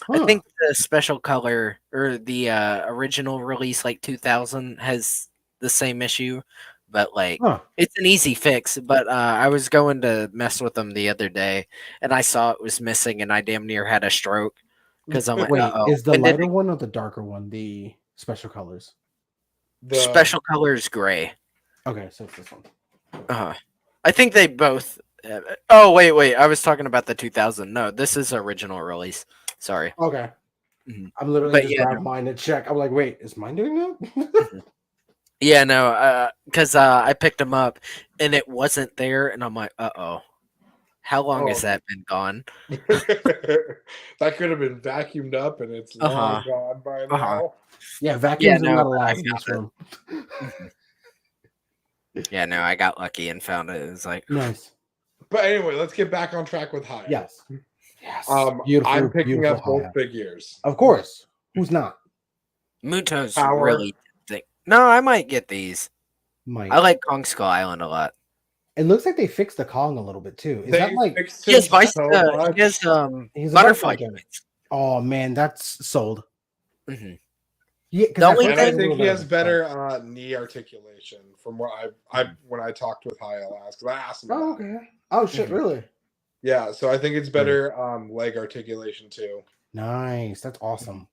Huh. think the special color or the original release like 2000 has the same issue, but like Huh. it's an easy fix. But I was going to mess with them the other day, and I saw it was missing, and I damn near had a stroke because I'm like, Wait, uh-oh. is the When did lighter one or the darker one the special colors? the special color is gray? Okay, so it's this one. I think they both. Oh wait, I was talking about the 2000. No, this is original release. Sorry. Okay. Mhm. I'm literally But just yeah, grabbing mine to check. I'm like, wait, is mine doing that? Yeah, no, because I picked them up and it wasn't there, and I'm like, uh-oh. How long has that been gone? That could have been vacuumed up and it's long gone by now. Yeah, vacuums are no, not but I allowed in this found room. Yeah, no, I got lucky and found it. It was like, Nice. But anyway, let's get back on track with Haya. Yes. Yes. Beautiful, I'm picking beautiful up both Haya. figures. Of course. Who's not? Muto's Power. really thick. No, I might get these. Might. I like Kong Skull Island a lot. It looks like they fixed the Kong a little bit too. Is They that like fixed He has, him so much. he has he's a butterfly butterfly joints. Oh man, that's sold. Mhm. Yeah, The only And I thing- think he has better knee articulation from what I when I talked with Haya last, because I asked him. Oh, okay. Oh shit, really? Yeah, so I think it's better leg articulation too. Nice. That's awesome.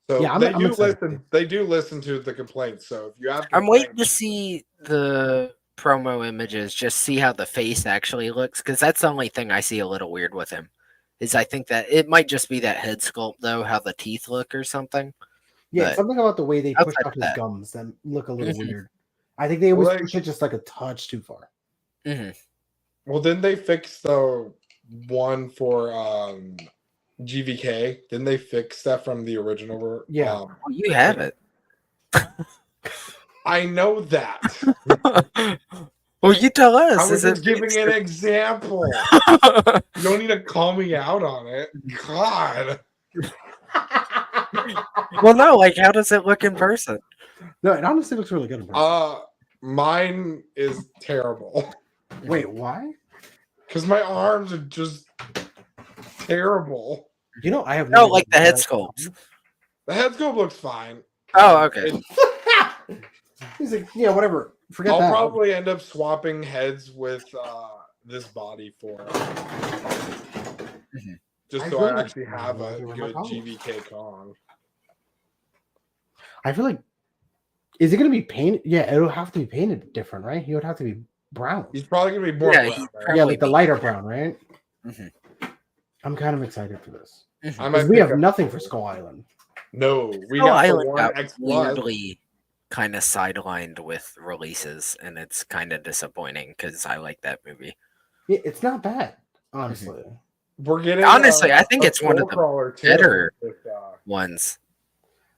So Yeah, I'm they do excited. listen. They do listen to the complaints. So if you have, I'm waiting to see the promo images, just see how the face actually looks, because that's the only thing I see a little weird with him. Is I think that it might just be that head sculpt though, how the teeth look or something. Yeah, But something about the way they push outside up of his that. gums that look a little Mhm. weird. I think they always Like- push it just like a touch too far. well, didn't they fix the one for GVK? Didn't they fix that from the original? Yeah. Oh, you have it. I know that. Well, you tell us. I was Is just it giving an example. You don't need to call me out on it. God. Well, no. Like, how does it look in person? No, it honestly looks really good in person. Mine is terrible Wait, why? because my arms are just terrible. You know, I have No, like the idea head what sculpts. The head sculpt looks fine. Oh, okay. He's like, yeah, whatever. Forget I'll that. probably end up swapping heads with this body for just I so really I actually have a like my good colors. GVK Kong. I feel like, is it going to be painted? Yeah, it'll have to be painted different, right? He would have to be brown. He's probably gonna be more Yeah, brown, he's right? Yeah, probably like the be- lighter brown, right? Mhm. I'm kind of excited for this. I might Because we pick have up- nothing for Skull Island. No, we Skull got the Island one got X Plus. weirdly kind of sidelined with releases, and it's kind of disappointing because I like that movie. Yeah, it's not bad, honestly. We're getting Honestly, I think a it's one of the Skullcrawler, too, better with, ones.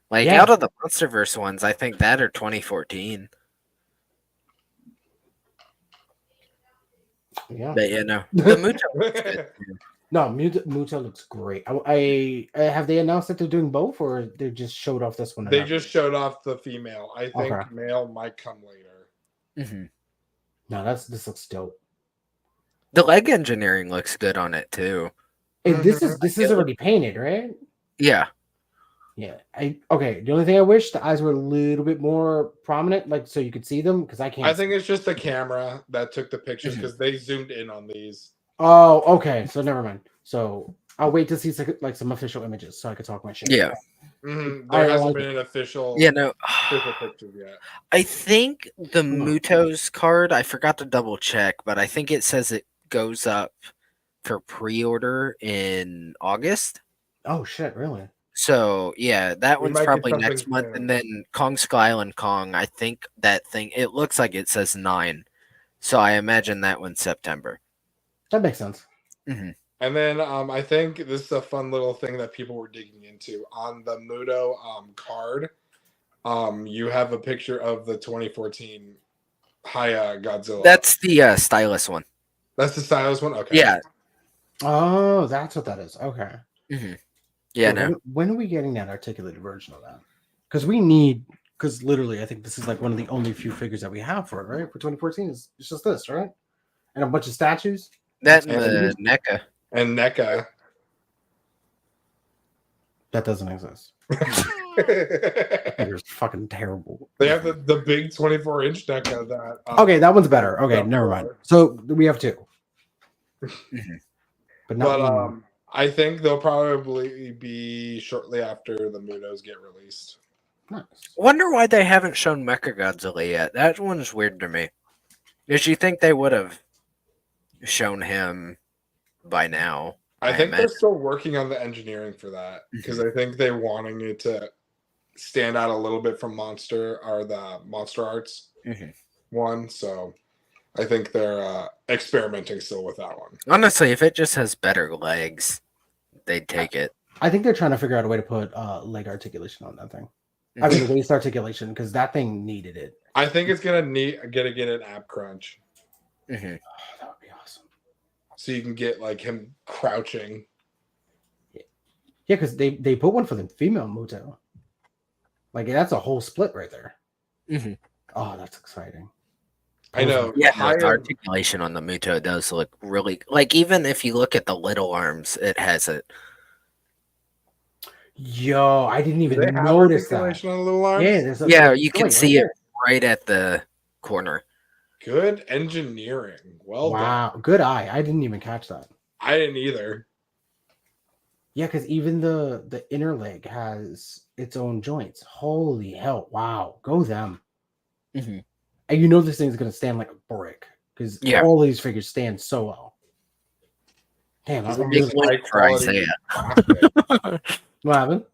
Like Yeah. out of the MonsterVerse ones, I think that or 2014. Yeah. But yeah, no, the Muto looks good too. No, Muta looks great. I have they announced that they're doing both, or they just showed off this one? They just showed off the female. I think Okay. male might come later. Mhm. No, this looks dope. The leg engineering looks good on it too. And this is already painted, right? Yeah, Yeah. Okay. The only thing I wish the eyes were a little bit more prominent, like so you could see them, because I can't. I think it's just the camera that took the pictures Mhm. because they zoomed in on these. Oh, okay. So never mind. So I'll wait to see like some official images so I could talk my shit. yeah, There I hasn't like been an official yeah. No, official picture yet. I think the Muto's card. I forgot to double check, but I think it says it goes up for pre-order in August. Oh shit! Really? So yeah, that We one's might get probably something next month, soon. and then Kong Skull Island Kong. I think that thing. It looks like it says 9, so I imagine that one's September. That makes sense. And then I think this is a fun little thing that people were digging into on the Muto card. You have a picture of the 2014 Haya Godzilla. That's the stylus one. That's the stylus one. Okay. Yeah. Oh, that's what that is. Okay. Yeah. So No. when are we getting that articulated version of that? Because literally, I think this is like one of the only few figures that we have for it, right? For 2014, it's just this, right? And a bunch of statues. That and the NECA. And NECA. That doesn't exist. You're fucking terrible. They have the big 24-inch NECA that. Okay, that one's better. Okay, never mind. So we have two. But I think they'll probably be shortly after the Mutos get released. Nice. Wonder why they haven't shown Mechagodzilla yet. That one's weird to me. Did you think they would have shown him by now? I think they're still working on the engineering for that because I think they're wanting it to stand out a little bit from the Monster Arts one. So I think they're experimenting still with that one. Honestly, if it just has better legs, they'd take it. I think they're trying to figure out a way to put leg articulation on that thing. I mean, waist articulation, because that thing needed it. I think it's gonna get an ab crunch. Oh, that would be awesome. So you can get like him crouching. Yeah, because they put one for the female Muto. Like that's a whole split right there. Oh, that's exciting. I know. Yeah, the articulation on the Muto does look really like. Even if you look at the little arms, it has it. Yo, I didn't even notice that. On the little arms? Yeah, you can see it right at the corner. Good engineering. Well done. Wow, good eye. I didn't even catch that. I didn't either. Yeah, because even the inner leg has its own joints. Holy hell! Wow, go them. And you know this thing's gonna stand like a brick because all these figures stand so well. Damn, that's a big win for Isaiah. What happened?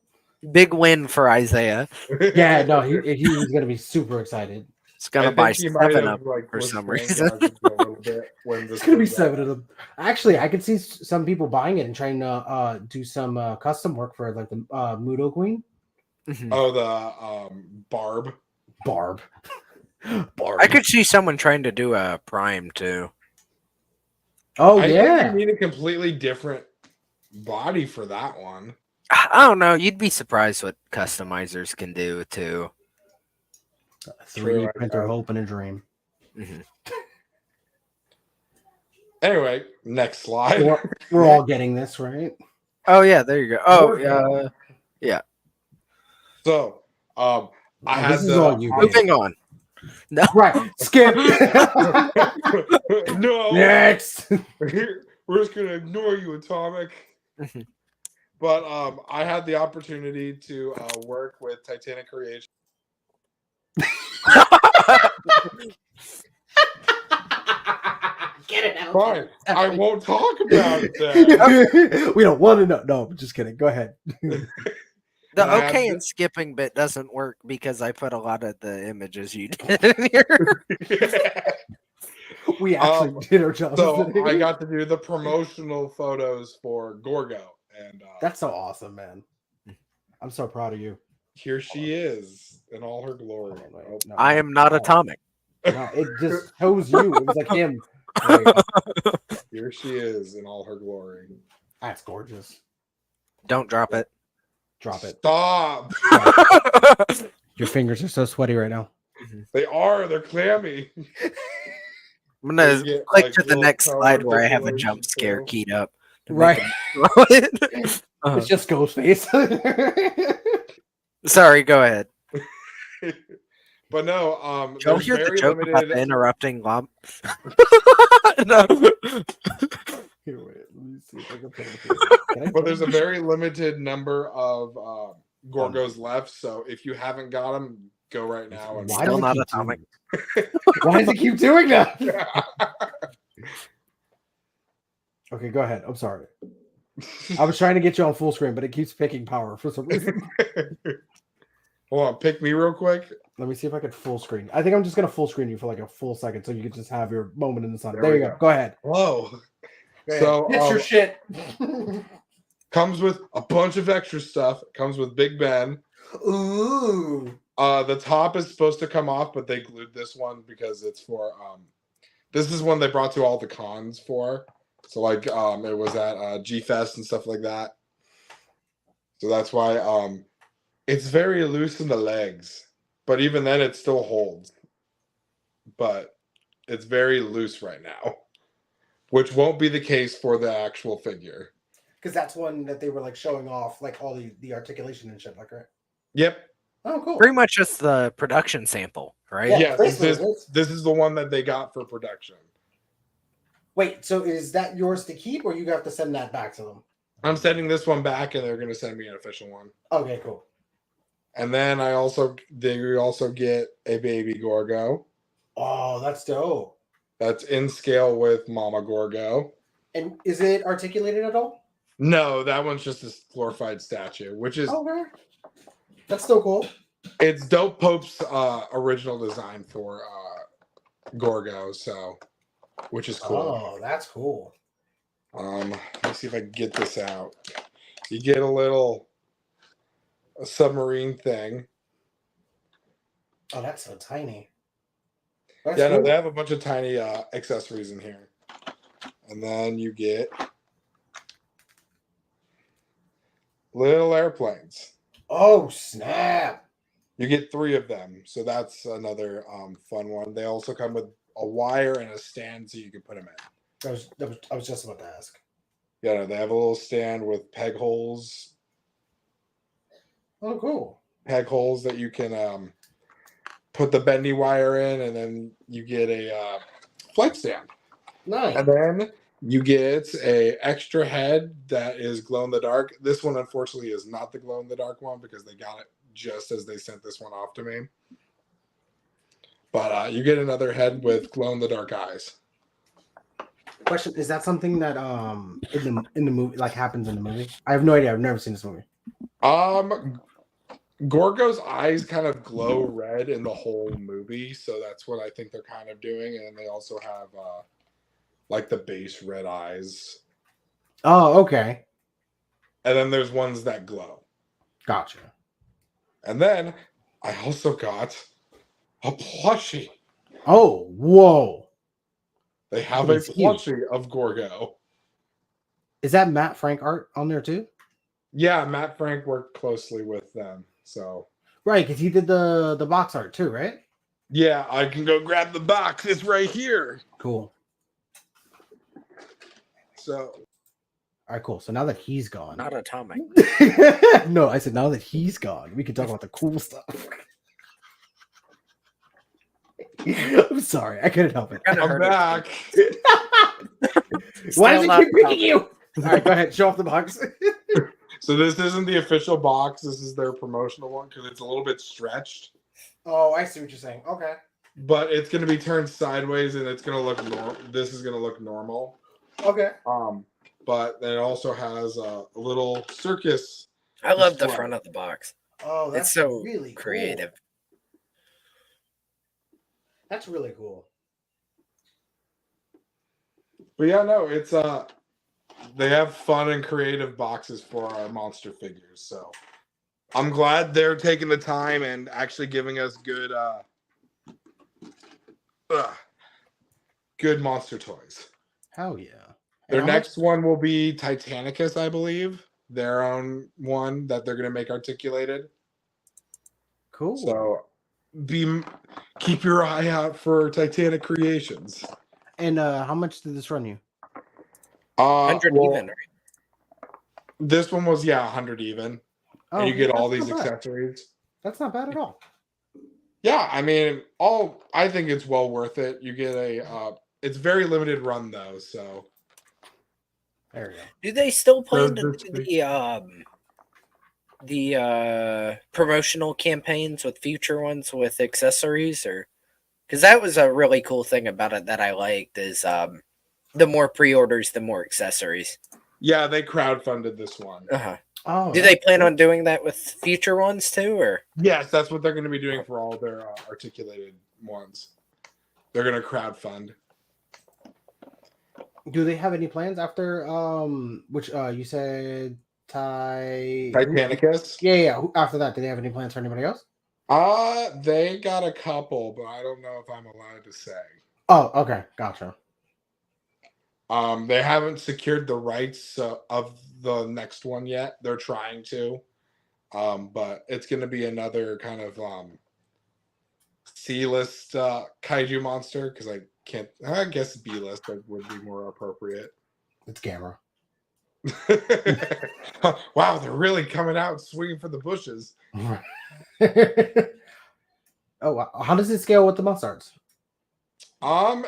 Big win for Isaiah. Yeah, no, he's gonna be super excited. It's gonna buy 7 up for some reason. It's gonna be 7 of them. Actually, I could see some people buying it and trying to do some custom work for like the Muto Queen. Oh, the Barb. Barb. I could see someone trying to do a Prime too. Oh, I yeah. think you need a completely different body for that one. I don't know. You'd be surprised what customizers can do too. 3D printer, hope and a dream. Anyway, next slide. We're all getting this, right? Oh yeah, there you go. Oh yeah. So, I had moving on. No. Right. Skip. No. Next. We're just gonna ignore you, Atomic. But I had the opportunity to work with Titanic Creation. Get it out. Fine. I won't talk about that. We don't want to know. No, just kidding. Go ahead. The okay and skipping bit doesn't work because I put a lot of the images you did in here. We actually did our job. So I got to do the promotional photos for Gorgo. And that's so awesome, man. I'm so proud of you. Here she is in all her glory. No, I am not Atomic. No, it just shows you. It was like him. Here she is in all her glory. That's gorgeous. Don't drop it. Drop it. Stop. Your fingers are so sweaty right now. They are. They're clammy. I'm going to click to the next slide where I have a jump scare keyed up. Right. It's just Ghostface. Sorry, go ahead. But no, don't hear the joke about the interrupting lump. No. Here, wait, let me see if I can play it. But there's a very limited number of Gorgos left, so if you haven't got them, go right now. And why still not Atomic. Why does it keep doing that? Okay, go ahead. I'm sorry. I was trying to get you on full screen, but it keeps picking power for some reason. Hold on, pick me real quick. Let me see if I can full screen. I think I'm just going to full screen you for like a full second so you can just have your moment in the sun. There you go. Go ahead. Whoa. So, it's your shit. Comes with a bunch of extra stuff. Comes with Big Ben. Ooh. The top is supposed to come off, but they glued this one because it's for this is one they brought to all the cons for. So like it was at G Fest and stuff like that. So that's why it's very loose in the legs. But even then it still holds. But it's very loose right now. which won't be the case for the actual figure. Because that's one that they were like showing off, like all the articulation and shit, like right. Yep. Oh, cool. Pretty much just the production sample, right? Yeah, Yes, basically it is. this is the one that they got for production. Wait, so is that yours to keep, or you have to send that back to them? I'm sending this one back, and they're going to send me an official one. Okay, cool. And then they also get a baby Gorgo. Oh, that's dope. That's in scale with Mama Gorgo. And is it articulated at all? No, that one's just this glorified statue, which is Okay. That's still cool. It's Dope Pope's original design for Gorgo, so which is cool. Oh, that's cool. Let me see if I can get this out. You get a submarine thing. Oh, that's so tiny. That's cool. No, they have a bunch of tiny accessories in here. And then you get little airplanes. Oh, snap. You get 3 of them. So that's another fun one. They also come with a wire and a stand so you can put them in. I was just about to ask. Yeah, no, they have a little stand with peg holes. Oh, cool. Peg holes that you can put the bendy wire in, and then you get a flight stand. Nice. And then you get a extra head that is glow in the dark. This one, unfortunately, is not the glow in the dark one because they got it just as they sent this one off to me. But you get another head with glow in the dark eyes. Question: is that something that in the movie like happens in the movie? I have no idea. I've never seen this movie. Gorgo's eyes kind of glow red in the whole movie, so that's what I think they're kind of doing. And they also have like the base red eyes. Oh, okay. And then there's ones that glow. Gotcha. And then I also got a plushie. Oh, whoa. They have a plushie of Gorgo. Is that Matt Frank art on there too? Yeah, Matt Frank worked closely with them. So right, because he did the box art too, right? Yeah, I can go grab the box. It's right here. Cool. So all right, cool. So now that he's gone. Not atomic. No, I said now that he's gone, we can talk about the cool stuff. I'm sorry, I couldn't help it. I'm back. Why does it keep picking you? All right, go ahead. Show off the box. So this isn't the official box. This is their promotional one because it's a little bit stretched. Oh, I see what you're saying. Okay. But it's going to be turned sideways, and it's going to look normal. This is going to look normal. Okay. But it also has a little circus. I love the front of the box. Oh, that's it's so really creative. Cool. That's really cool. But yeah, no, it's they have fun and creative boxes for our monster figures. So I'm glad they're taking the time and actually giving us good good monster toys. Hell yeah. Their next one will be Titanicus, I believe. Their own one that they're going to make articulated. Cool. So keep your eye out for Titanic creations. And how much did this run you? 100 even, right? This one was 100 even. Oh, and you get all these accessories. That's not bad at all. Yeah, I mean, I think it's well worth it. You get it's very limited run though, so there you go. Do they still plan to do the promotional campaigns with future ones with accessories, or because that was a really cool thing about it that I liked is the more pre-orders, the more accessories. Yeah, they crowdfunded this one. Oh, do they plan on doing that with future ones too, or? Yes, that's what they're going to be doing for all their articulated ones. They're going to crowdfund. Do they have any plans after which you said Titanicus? Yeah. After that, do they have any plans for anybody else? They got a couple, but I don't know if I'm allowed to say. Oh, okay, gotcha. They haven't secured the rights of the next one yet. They're trying to, but it's going to be another kind of C-list kaiju monster because I can't. I guess B list would be more appropriate. It's Gamera. Wow, they're really coming out swinging for the bushes. Oh, wow. How does it scale with the mustards?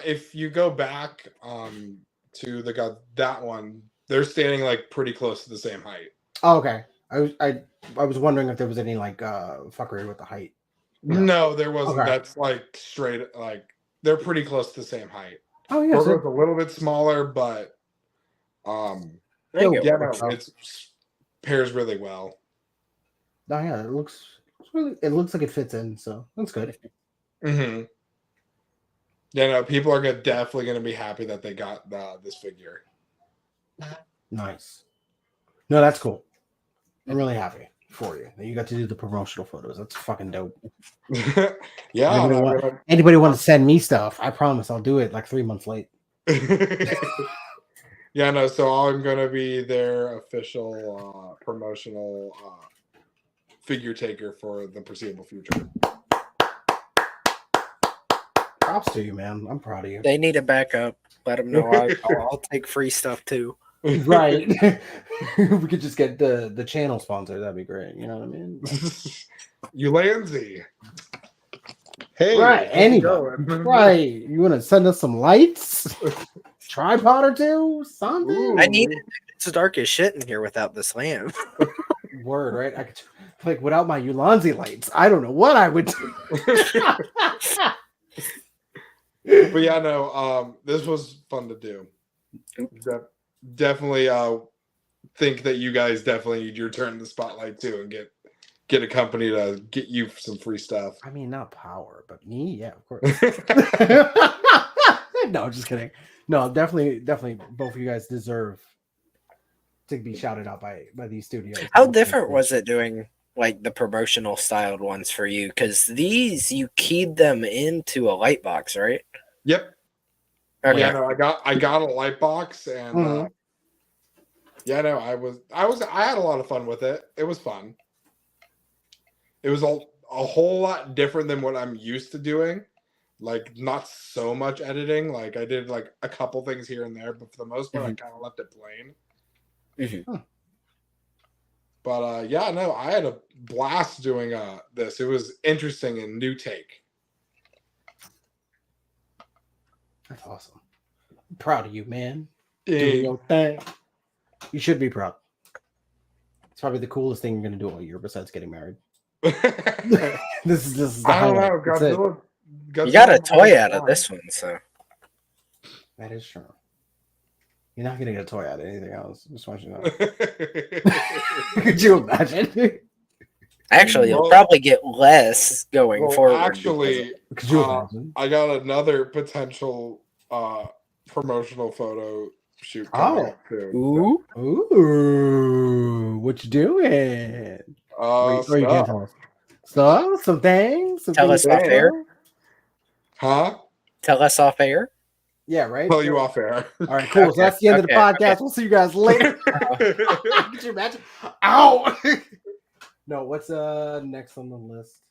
If you go back to that one, they're standing like pretty close to the same height. Oh, okay. I was wondering if there was any like fuckery with the height. No, there wasn't. Okay. That's like straight, like they're pretty close to the same height. Oh yeah, Gorgo's a little bit smaller, but it pairs really well. Oh yeah, it looks like it fits in, so that's good. Mm-hmm. Yeah, no, people are definitely gonna be happy that they got this figure. Nice. No, that's cool. I'm really happy for you that you got to do the promotional photos. That's fucking dope. Yeah. Anybody want to send me stuff? I promise I'll do it like 3 months late. Yeah, no. So I'm gonna be their official promotional figure taker for the foreseeable future. Props to you, man. I'm proud of you. They need a backup. Let them know I'll take free stuff too. Right. We could just get the channel sponsor. That'd be great. You know what I mean? Ulanzi. Hey, right. Anybody. Right. You want to send us some lights? Tripod or two? Something? Ooh. I need it. It's dark as shit in here without this lamp. Word, right? I could, like, without my Ulanzi lights, I don't know what I would do. But yeah, no, this was fun to do. Definitely think that you guys definitely need your turn in the spotlight too, and get a company to get you some free stuff. I mean, not Power, but me, yeah, of course. No, just kidding. No, definitely both of you guys deserve to be shouted out by these studios. How different was it doing like the promotional styled ones for you? Because these you keyed them into a light box, right? Yep. Okay. Yeah, no, I got a light box, and yeah, no, I had a lot of fun with it. It was fun. It was a whole lot different than what I'm used to doing. Like, not so much editing. Like, I did like a couple things here and there, but for the most part, I kind of left it plain. But yeah, no, I had a blast doing this. It was interesting and new take. That's awesome. I'm proud of you, man. Hey. Doing your thing. You should be proud. It's probably the coolest thing you're gonna do all year besides getting married. This is the I don't know. Godzilla you got a toy out of this one, so that is true. You're not gonna get a toy out of anything else. Just want you to know. Could you imagine? Actually, you'll probably get less going forward. Actually, I got another potential promotional photo shoot coming up too. Ooh, what you doing? You can't tell us. So, some things. Tell us off air. Huh? Tell us off air. Yeah, right. Tell you off air. All right, cool. So that's the end of the podcast. Okay. We'll see you guys later. Could you imagine? Ow! No, what's next on the list?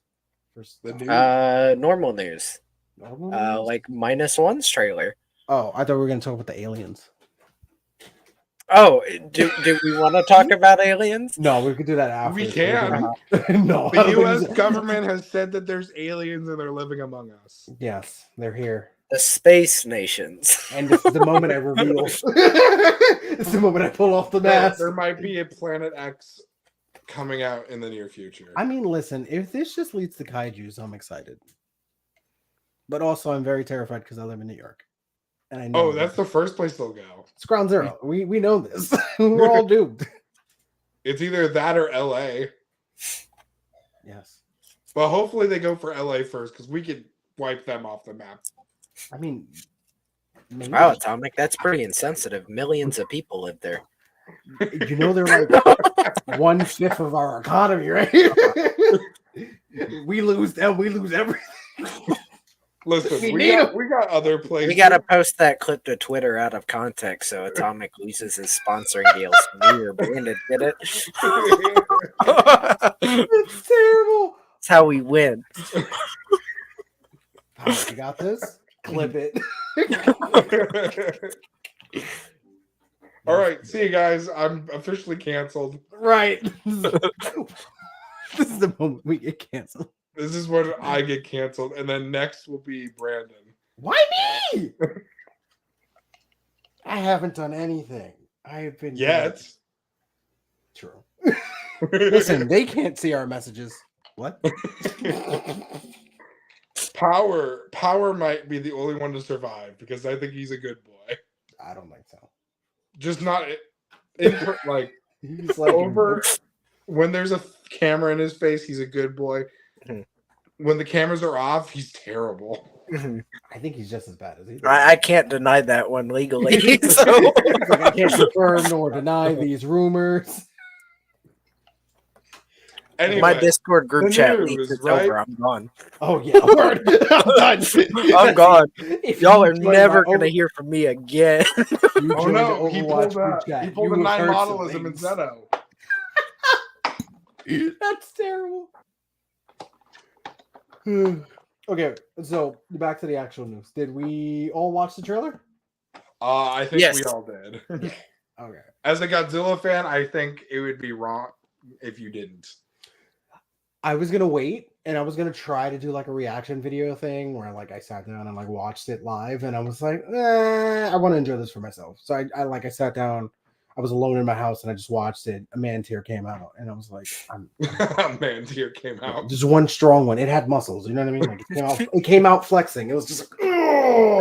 Normal news. Normal news? Like -1's trailer. Oh, I thought we were gonna talk about the aliens. Oh, do we want to talk about aliens? No, we could do that after. We can. No, the U.S. government has said that there's aliens and they're living among us. Yes, they're here. The space nations. And this is the moment I reveal. It's the moment I pull off the mask. There might be a Planet X coming out in the near future. I mean, listen, if this just leads to kaijus, I'm excited. But also, I'm very terrified because I live in New York. And I know that's the first place they'll go. It's ground zero. We know this. We're all doomed. It's either that or LA. Yes. But hopefully they go for LA first because we could wipe them off the map. I mean, maybe. Wow, Atomic, that's pretty insensitive. Millions of people live there. You know, they're like 1/5 of our economy, right? We lose them, we lose everything. Listen, we got other places. We gotta post that clip to Twitter out of context so Atomic loses his sponsoring deals. Me or Brandon did it. It's terrible. That's how we win. Oh, you got this? Clip it. All right, see you guys. I'm officially canceled. Right. This is the moment we get canceled. This is when I get canceled, and then next will be Brandon. Why me? I haven't done anything. I've been Yet. True. Listen, they can't see our messages. What? Power might be the only one to survive because I think he's a good boy. I don't think so. Just not like He's like over when there's a camera in his face, he's a good boy. When the cameras are off, he's terrible. I think he's just as bad as he. I can't deny that one legally. So Like, I can't confirm nor deny these rumors. Anyway, my Discord group the chat news, leaks, it's right? over. I'm gone. Oh yeah, word. I'm done. I'm gone. If Y'all you are join never my gonna hear from me again. You oh joined no, the he Overwatch pulled group chat. he pulled You a have 9 heard some modelism in things. Zeto. That's terrible. Okay, so back to the actual news. Did we all watch the trailer? I think Yes. we all did. Okay. As a Godzilla fan, I think it would be wrong if you didn't. I was gonna wait and I was gonna try to do like a reaction video thing where like I sat down and like watched it live and I was like, I want to enjoy this for myself. So I sat down, I was alone in my house and I just watched it. A man tear came out and I was like, Man, tear came out. just one strong one. It had muscles, you know what I mean? Like it came out flexing. It was just like,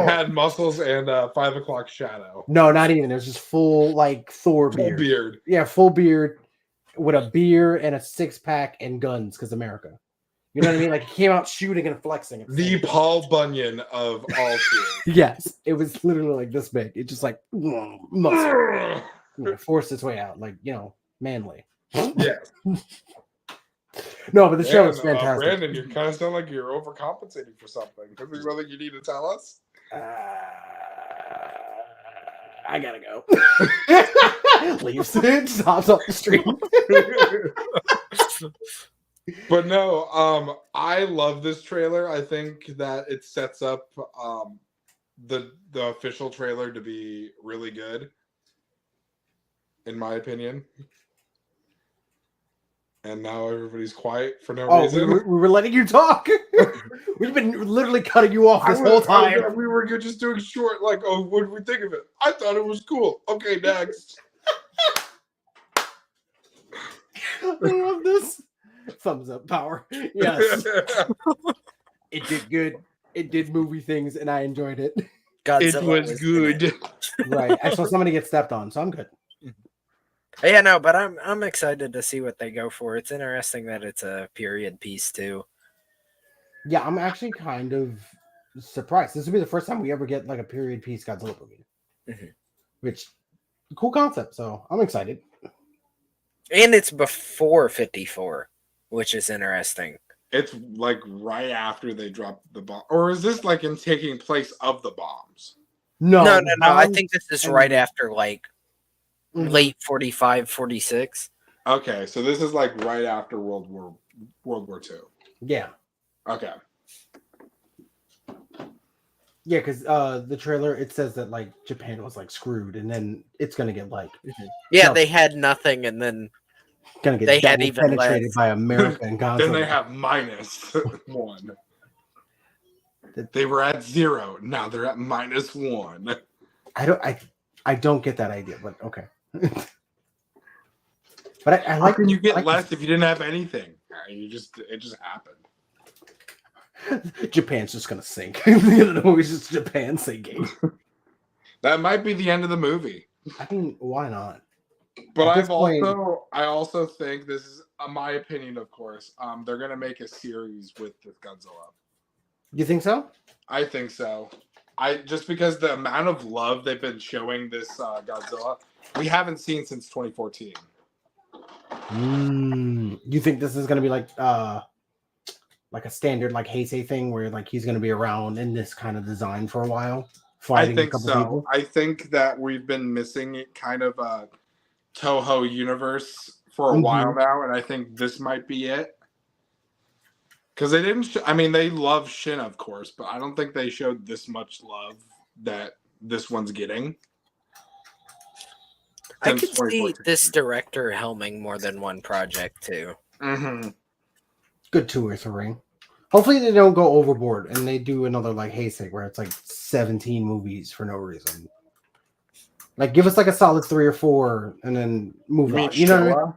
Had muscles and 5 o'clock shadow. no, not even. It was just full like Thor Full beard. beard. Yeah, full beard with a beer and a 6-pack and guns because America. You know what I mean? Like he came out shooting and flexing. The Paul Bunyan of all tears. Yes, it was literally like this big. It just like muscle. Forced its way out, like manly. Yes. No, but the show is Man, fantastic. Brandon, you kind of sound like you're overcompensating for something. Is there something you need to tell us? I gotta go. Leaves it, stops off the street. But no, I love this trailer. I think that it sets up the official trailer to be really good, in my opinion. And now everybody's quiet for no reason. We were letting you talk. We've been literally cutting you off this whole time. We were just doing short, like, oh, what did we think of it? I thought it was cool. Okay, next. I love this. Thumbs up, power. Yes. It did good. It did movie things, and I enjoyed it. Godzilla was good. Right. I saw somebody get stepped on, so I'm good. Yeah, no, but I'm excited to see what they go for. It's interesting that it's a period piece too. Yeah, I'm actually kind of surprised. This will be the first time we ever get like a period piece Godzilla movie, which cool concept. So I'm excited. And it's before 54, which is interesting. It's like right after they drop the bomb, or is this like in taking place of the bombs? No. I think this is right after like late 45, 46. Okay, so this is like right after World War II. Yeah. Okay. Yeah, because the trailer it says that like Japan was like screwed, and then it's gonna get like yeah, they had nothing, and then gonna get they had even penetrated less. by America and Godzilla. Then they have -1. They were at 0. Now they're at -1. I don't get that idea, but okay. But I like. How can you get like less if you didn't have anything? It just happened. Japan's just gonna sink. The movie's just Japan sinking. That might be the end of the movie. I mean, why not? But At this point- I also think this is my opinion, of course. They're gonna make a series with this Godzilla. You think so? I think so. Just because the amount of love they've been showing this Godzilla, we haven't seen since 2014. You think this is gonna be like a standard like Heisei thing where like he's gonna be around in this kind of design for a while? I think so. People? I think that we've been missing kind of a Toho universe for a while now, and I think this might be it. Because they didn't. They love Shin, of course, but I don't think they showed this much love that this one's getting. I Since could see 2014. this director helming more than one project too. Mm-hmm. Good 2 or 3. Hopefully they don't go overboard and they do another like Haystack where it's like 17 movies for no reason. Like give us like a solid 3 or 4 and then move on. You know what I mean?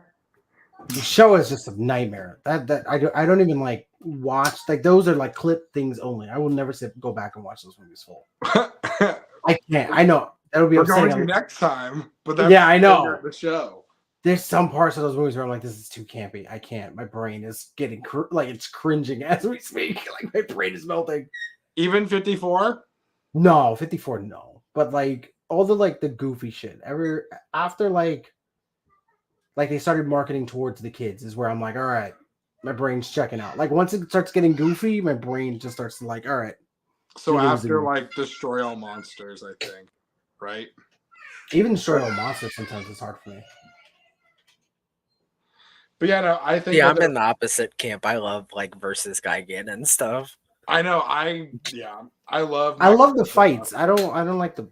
The show is just a nightmare. That I don't even like watch. Like those are like clip things only. I will never go back and watch those movies full. I can't. I know that'll be We're going upsetting. to next time, but that's yeah, I know the show. There's some parts of those movies where I'm like, this is too campy. I can't. My brain is getting like it's cringing as we speak. Like my brain is melting. Even 54? No, 54. No, but like all the like the goofy shit. After like they started marketing towards the kids is where I'm like, all right, my brain's checking out. Like once it starts getting goofy, my brain just starts to like, all right. So after like Destroy All Monsters, I think, right? Even Destroy All Monsters sometimes is hard for me. But yeah, no, I think. Yeah, I'm in the opposite camp. I love like versus Gigan and stuff. I know. I love. I love the fights. I don't like the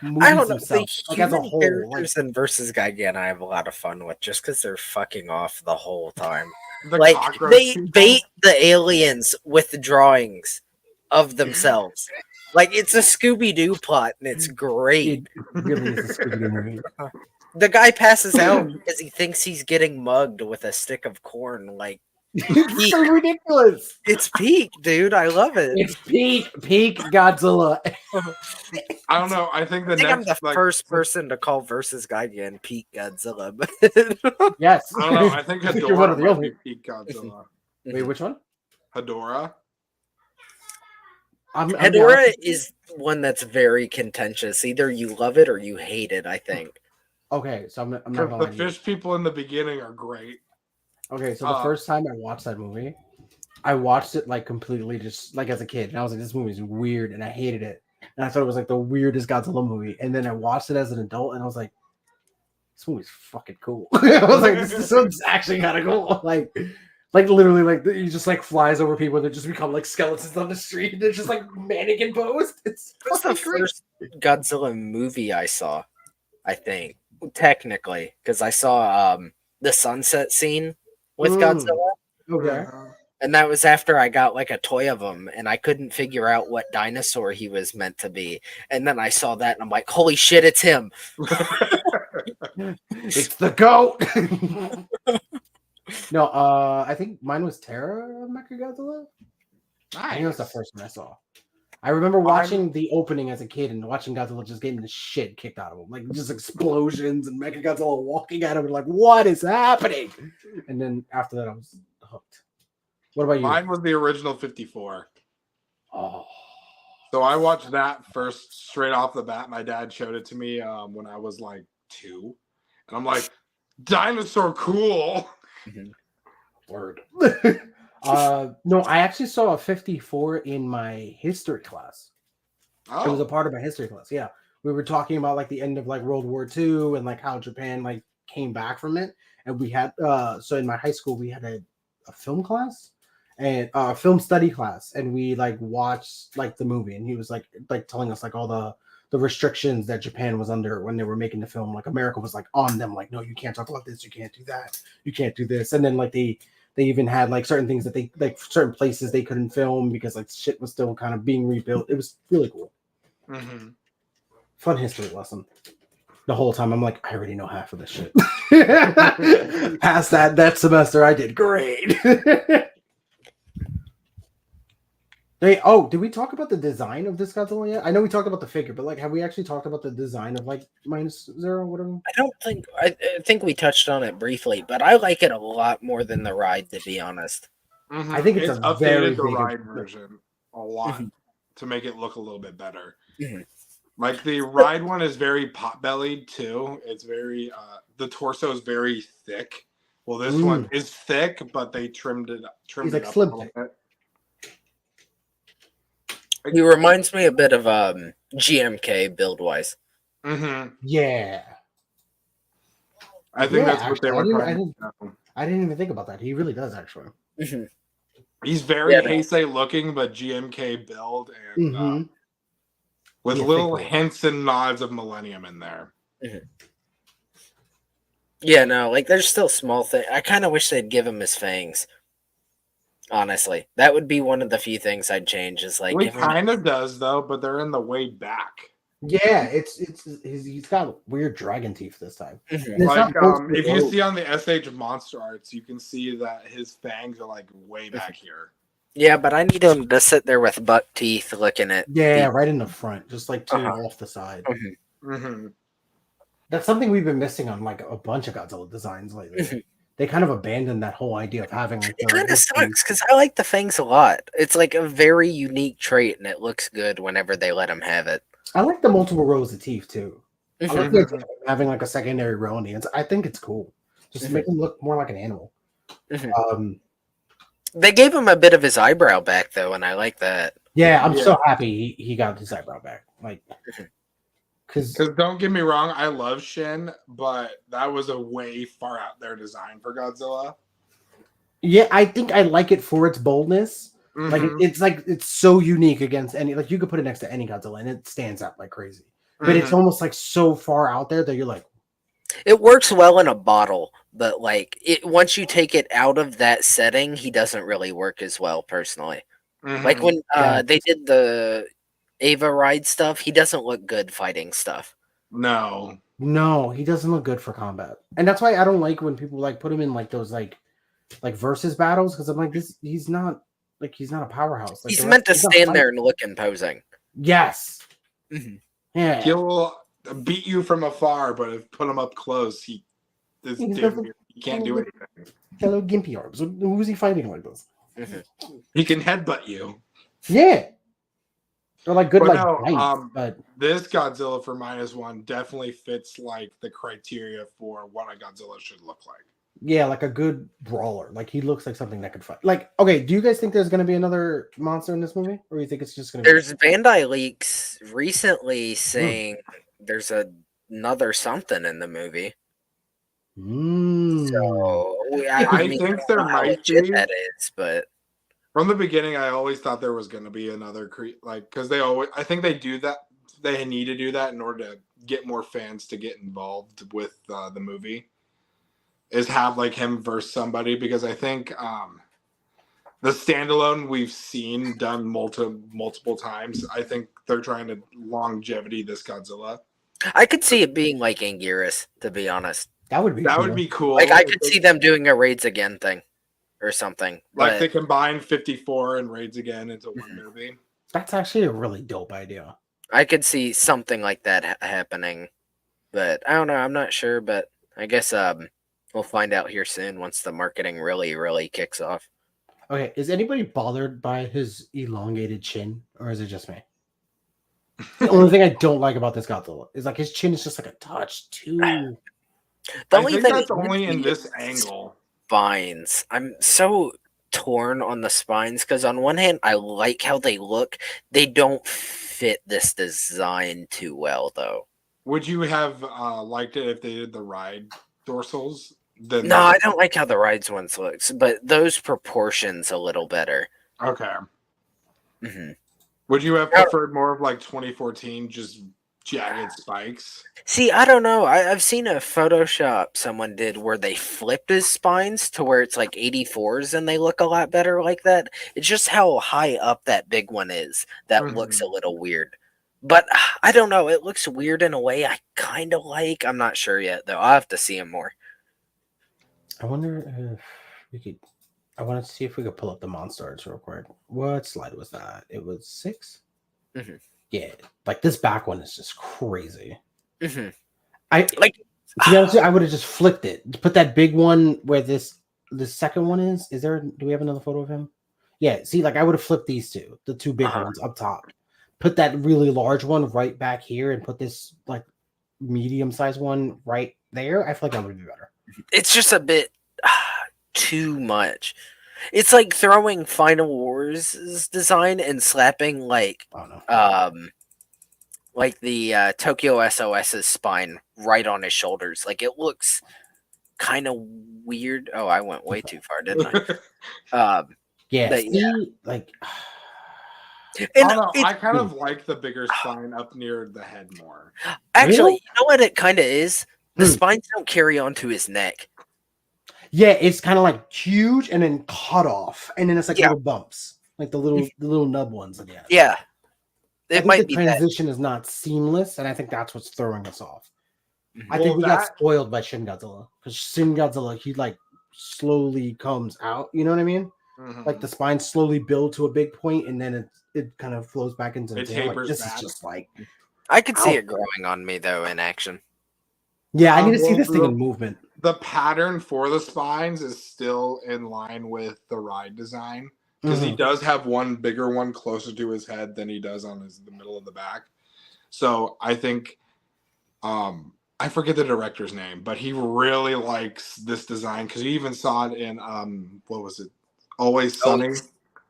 movies I don't know. themselves. The like as a human whole, characters in versus Gigan, I have a lot of fun with just because they're fucking off the whole time. The Like cockroach they people. bait the aliens with drawings of themselves. Like it's a Scooby-Doo plot and it's great. It really is a Scooby-Doo movie. The guy passes out because he thinks he's getting mugged with a stick of corn. Like It's so ridiculous. it's peak, dude. I love it. It's peak Godzilla. I don't know. I think I think I'm the first person to call versus Gigan peak Godzilla. But Yes. I don't know. I think You're one Hedorah of the might only- be peak Godzilla. Wait, which one? Hedorah. Hedorah is one that's very contentious. Either you love it or you hate it, I think. Okay, so I'm not Because gonna the lie to you. fish people in the beginning are great. Okay, so the first time I watched that movie, I watched it like completely just like as a kid, and I was like, "This movie is weird," and I hated it, and I thought it was like the weirdest Godzilla movie. And then I watched it as an adult, and I was like, "This movie's fucking cool." I was like, "This one's actually kind of cool." Like literally, like he just like flies over people, and they just become like skeletons on the street. And they're just like mannequin posed. It's That's the fucking great. first Godzilla movie I saw, I think, technically, because I saw the sunset scene with Godzilla. Okay. And that was after I got like a toy of him and I couldn't figure out what dinosaur he was meant to be. And then I saw that and I'm like, holy shit, it's him. It's the goat. No, I think mine was Terra of Mechagodzilla. I think it was the first one I saw. I remember watching the opening as a kid and watching Godzilla just getting the shit kicked out of him. Like just explosions and Mechagodzilla walking at him and like, what is happening? And then after that I was hooked. What about you? Mine was the original 54. Oh. So I watched that first straight off the bat. My dad showed it to me when I was like 2. And I'm like, dinosaur cool. Word. No, I actually saw a 54 in my history class. Oh. It was a part of my history class. Yeah. We were talking about like the end of like World War II and like how Japan like came back from it. And we had so in my high school we had a film class and film study class, and we like watched like the movie, and he was like telling us like all the restrictions that Japan was under when they were making the film. Like America was like on them, like, no, you can't talk about this, you can't do that, you can't do this. And then like they even had like certain things that they like certain places they couldn't film because like shit was still kind of being rebuilt. It was really cool. Mm-hmm. Fun history lesson. The whole time I'm like, I already know half of this shit. Past that semester, I did great. Hey, did we talk about the design of this Godzilla yet? I know we talked about the figure, but like, have we actually talked about the design of like -0, whatever? I don't think I think we touched on it briefly, but I like it a lot more than the ride, to be honest. Mm-hmm. I think it's a very updated the big ride version a lot Mm-hmm. to make it look a little bit better. Mm-hmm. Like the ride one is very pot-bellied too. It's very the torso is very thick. Well, this one is thick, but they trimmed it up a little bit. He reminds me a bit of GMK build-wise. Mm-hmm. Yeah. I think that's what they were trying to do. I didn't even think about that. He really does, actually. Mm-hmm. He's very Heisei looking, but GMK build and with Yeah, little thick hints and nods of Millennium in there. Yeah, no, like there's still small things. I kind of wish they'd give him his fangs. Honestly, that would be one of the few things I'd change. Is like Well, he give him. kind of does though, but they're in the way back. Yeah, he's got weird dragon teeth this time. Mhm. And it's Like not if you see on the SH monster arts, you can see that his fangs are like way back here. Yeah, but I need him to sit there with buck teeth looking at. yeah, right in the front, just like 2 Uh-huh. off the side. Mm-hmm. That's something we've been missing on like a bunch of Godzilla designs lately. They kind of abandoned that whole idea of having like It the kind of teeth. sucks because I like the fangs a lot. It's like a very unique trait, and it looks good whenever they let him have it. I like the multiple rows of teeth too. I like Mhm. the idea of having like a secondary row on the ends. I think it's cool. Just to make him look more like an animal. Mhm. They gave him a bit of his eyebrow back though, and I like that. Yeah, I'm so happy he got his eyebrow back. Like, because don't get me wrong, I love Shin, but that was a way far out there design for Godzilla. yeah, I think I like it for its boldness. Like Mhm. it's so unique against any, like you could put it next to any Godzilla and it stands out like crazy. But it's almost like so far out there that you're like, It works well in a bottle, but like it once you take it out of that setting, he doesn't really work as well personally. Like Mhm. when Yeah. they did the Ava ride stuff, he doesn't look good fighting stuff. No. no, he doesn't look good for combat. And that's why I don't like when people like put him in like those like versus battles, because I'm like, this he's not a powerhouse. Like He's the meant to he's not stand there fighting. and look imposing. Yes. Yeah. He'll beat you from afar, but if put him up close, he can't do anything. Hello, gimpy arms. Who's he fighting like this? He can headbutt you. Yeah. They're like good But like no, bites, but this Godzilla for -1 definitely fits like the criteria for what a Godzilla should look like. yeah, like a good brawler. Like he looks like something that could fight. Like, okay, do you guys think there's gonna be another monster in this movie? Or do you think it's just gonna be There's Bandai leaks recently saying there's another something in the movie. So I mean, think I there don't know how might legit be. that is, but From the beginning, I always thought there was going to be another because they always. I think they do that. They need to do that in order to get more fans to get involved with the movie. Is have like him versus somebody, because I think the standalone we've seen done multiple times. I think they're trying to longevity this Godzilla. I could see it being like Anguirus, to be honest. that would be That cool. would be cool. Like I could see them doing a Raids Again thing or something. Like But they combine 54 and Raids Again into one movie. That's actually a really dope idea. I could see something like that happening. But I don't know. I'm not sure. But I guess we'll find out here soon once the marketing really kicks off. Okay, is anybody bothered by his elongated chin, or is it just me? The only thing I don't like about this Godzilla is like his chin is just like a touch too. The I only think thing that's only in this angle. Spines. I'm so torn on the spines because on one hand I like how they look. They don't fit this design too well though. Would you have liked it if they did the ride dorsals? No, I don't like how the rides ones looks, but those proportions a little better. Okay. Mm-hmm. Would you have preferred more of like 2014, just jagged spikes? See, I don't know. I've seen a Photoshop someone did where they flipped his spines to where it's like 84s and they look a lot better like that. It's just how high up that big one is that looks a little weird. But I don't know. It looks weird in a way I kind of like. I'm not sure yet, though. I'll have to see him more. I wonder if we could. I wanted to see if we could pull up the monsters real quick. What slide was that? It was 6. Mm-hmm. Yeah, like this back one is just crazy. Mm-hmm. I like. To be honest, I would have just flipped it. Put that big one where the second one is. Is there? Do we have another photo of him? Yeah. See, like I would have flipped these two, the two bigger ones up top. Put that really large one right back here, and put this like medium-sized one right there. I feel like that would be better. It's just a bit too much. It's like throwing Final Wars' design and slapping like the Tokyo SOS's spine right on his shoulders. Like it looks kind of weird. Oh, I went way too far, didn't I? Yeah, but see, like I And don't know. I it, kind of like the bigger spine up near the head more. actually, Really? you know what it kind of is? The Hmm. spines don't carry onto his neck. Yeah, it's kind of like huge and then cut off, and then it's like Yeah. little bumps, like the little nub ones that he has. Yeah, I it think the might be that. transition is not seamless, and I think that's what's throwing us off. I Well, think we got that spoiled by Shin Godzilla because Shin Godzilla he like slowly comes out. You know what I mean? Like the spine slowly build to a big point, and then it kind of flows back into the It tail. Like tapers this back. is just like I could see Ow. it growing on me though in action. yeah. I need to see well, this thing in movement. the pattern for the spines is still in line with the ride design because he Mhm. does have one bigger one closer to his head than he does on the middle of the back. So I think I forget the director's name, but he really likes this design because he even saw it in what was it? Always Sunny.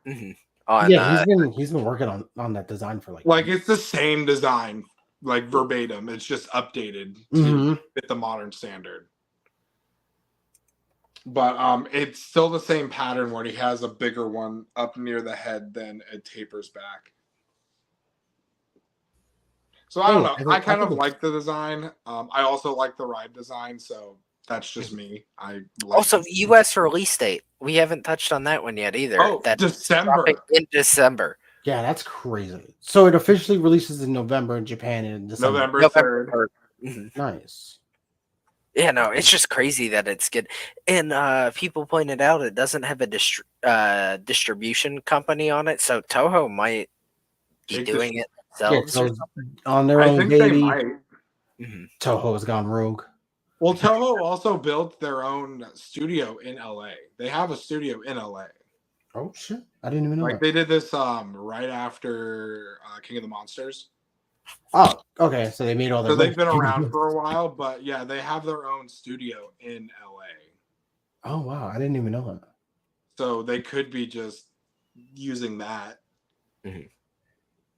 Mm-hmm. On Yeah, he's been working on that design for Like it's the same design, like verbatim. It's just updated to fit the modern standard. But it's still the same pattern where he has a bigger one up near the head, then it tapers back. So I don't know. I kind of like the design. I also like the ride design, so that's just me. I like also U.S. release date. We haven't touched on that one yet either. Oh, That's December. dropping in December. Yeah, that's crazy. So it officially releases in November in Japan and in December. November 3rd. Nice. Yeah, no, it's just crazy that it's good. And people pointed out it doesn't have a distribution company on it, so Toho might be Take doing it Yeah, themselves. so on their I own think they baby. might. Toho has gone rogue. Well, Toho also built their own studio in LA. They have a studio in LA. Oh shit! I didn't even know Like that. they did this right after King of the Monsters. Oh, okay. So they made all their. So they've been around for a while, but yeah, they have their own studio in LA. Oh wow! I didn't even know that. So they could be just using that. No,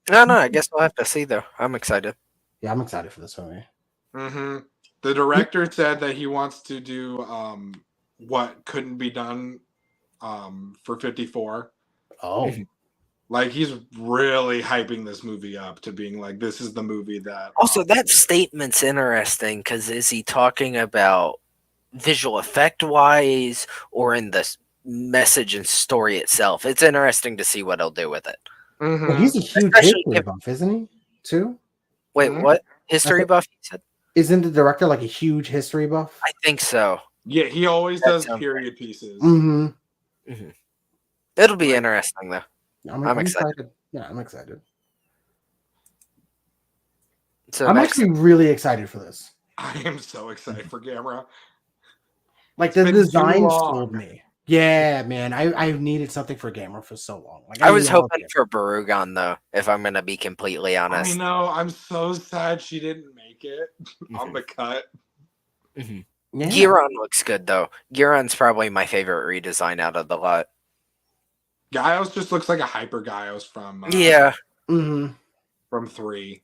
I guess we'll have to see though. I'm excited. Yeah, I'm excited for this movie. The director said that he wants to do what couldn't be done for 54. Oh, Like he's really hyping this movie up to being like, this is the movie that. Also, that statement's interesting because is he talking about visual effect wise or in the message and story itself? It's interesting to see what he'll do with it. well, he's a huge Especially history buff, isn't he? Too. Wait, what? History buff? You said? Isn't the director like a huge history buff? I think so. Yeah, he always does period pieces. It'll be interesting though. I'm excited. Yeah, I'm excited. So I'm actually really excited for this. I am so excited for Gamera. Like It's the been too design long. sold me. Yeah, man. I've needed something for Gamera for so long. Like I was love hoping it. for Barugan though, if I'm gonna be completely honest. I know. I'm so sad she didn't make it on the cut. Yeah. Giron looks good though. Giron's probably my favorite redesign out of the lot. Gaios just looks like a hyper Gaios from from 3.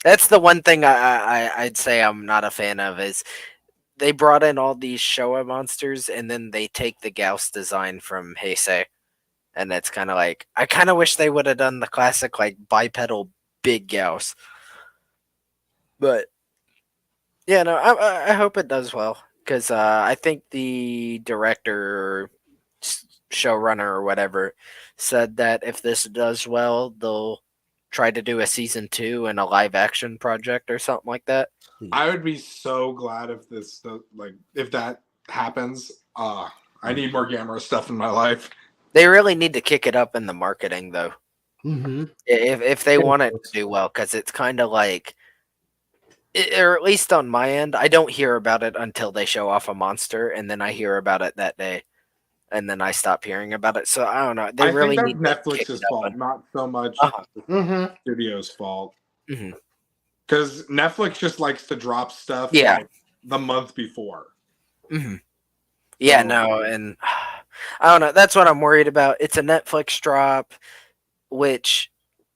That's the one thing I'd say I'm not a fan of is they brought in all these Showa monsters and then they take the Gauss design from Heisei. And it's kind of like, I kind of wish they would have done the classic like bipedal big Gauss. But yeah, no, I hope it does well because I think the director, showrunner, or whatever said that if this does well, they'll try to do a season 2 and a live action project or something like that. I would be so glad if if that happens. I need more Gamera stuff in my life. They really need to kick it up in the marketing though. If they want it to do well, because it's kind of like, or at least on my end, I don't hear about it until they show off a monster, and then I hear about it that day, and then I stop hearing about it. So I don't know. They really think need that's to kick Netflix's it up fault, not so much the studio's fault. Because Netflix just likes to drop stuff like the month before. Yeah, no, and I don't know. That's what I'm worried about. It's a Netflix drop, which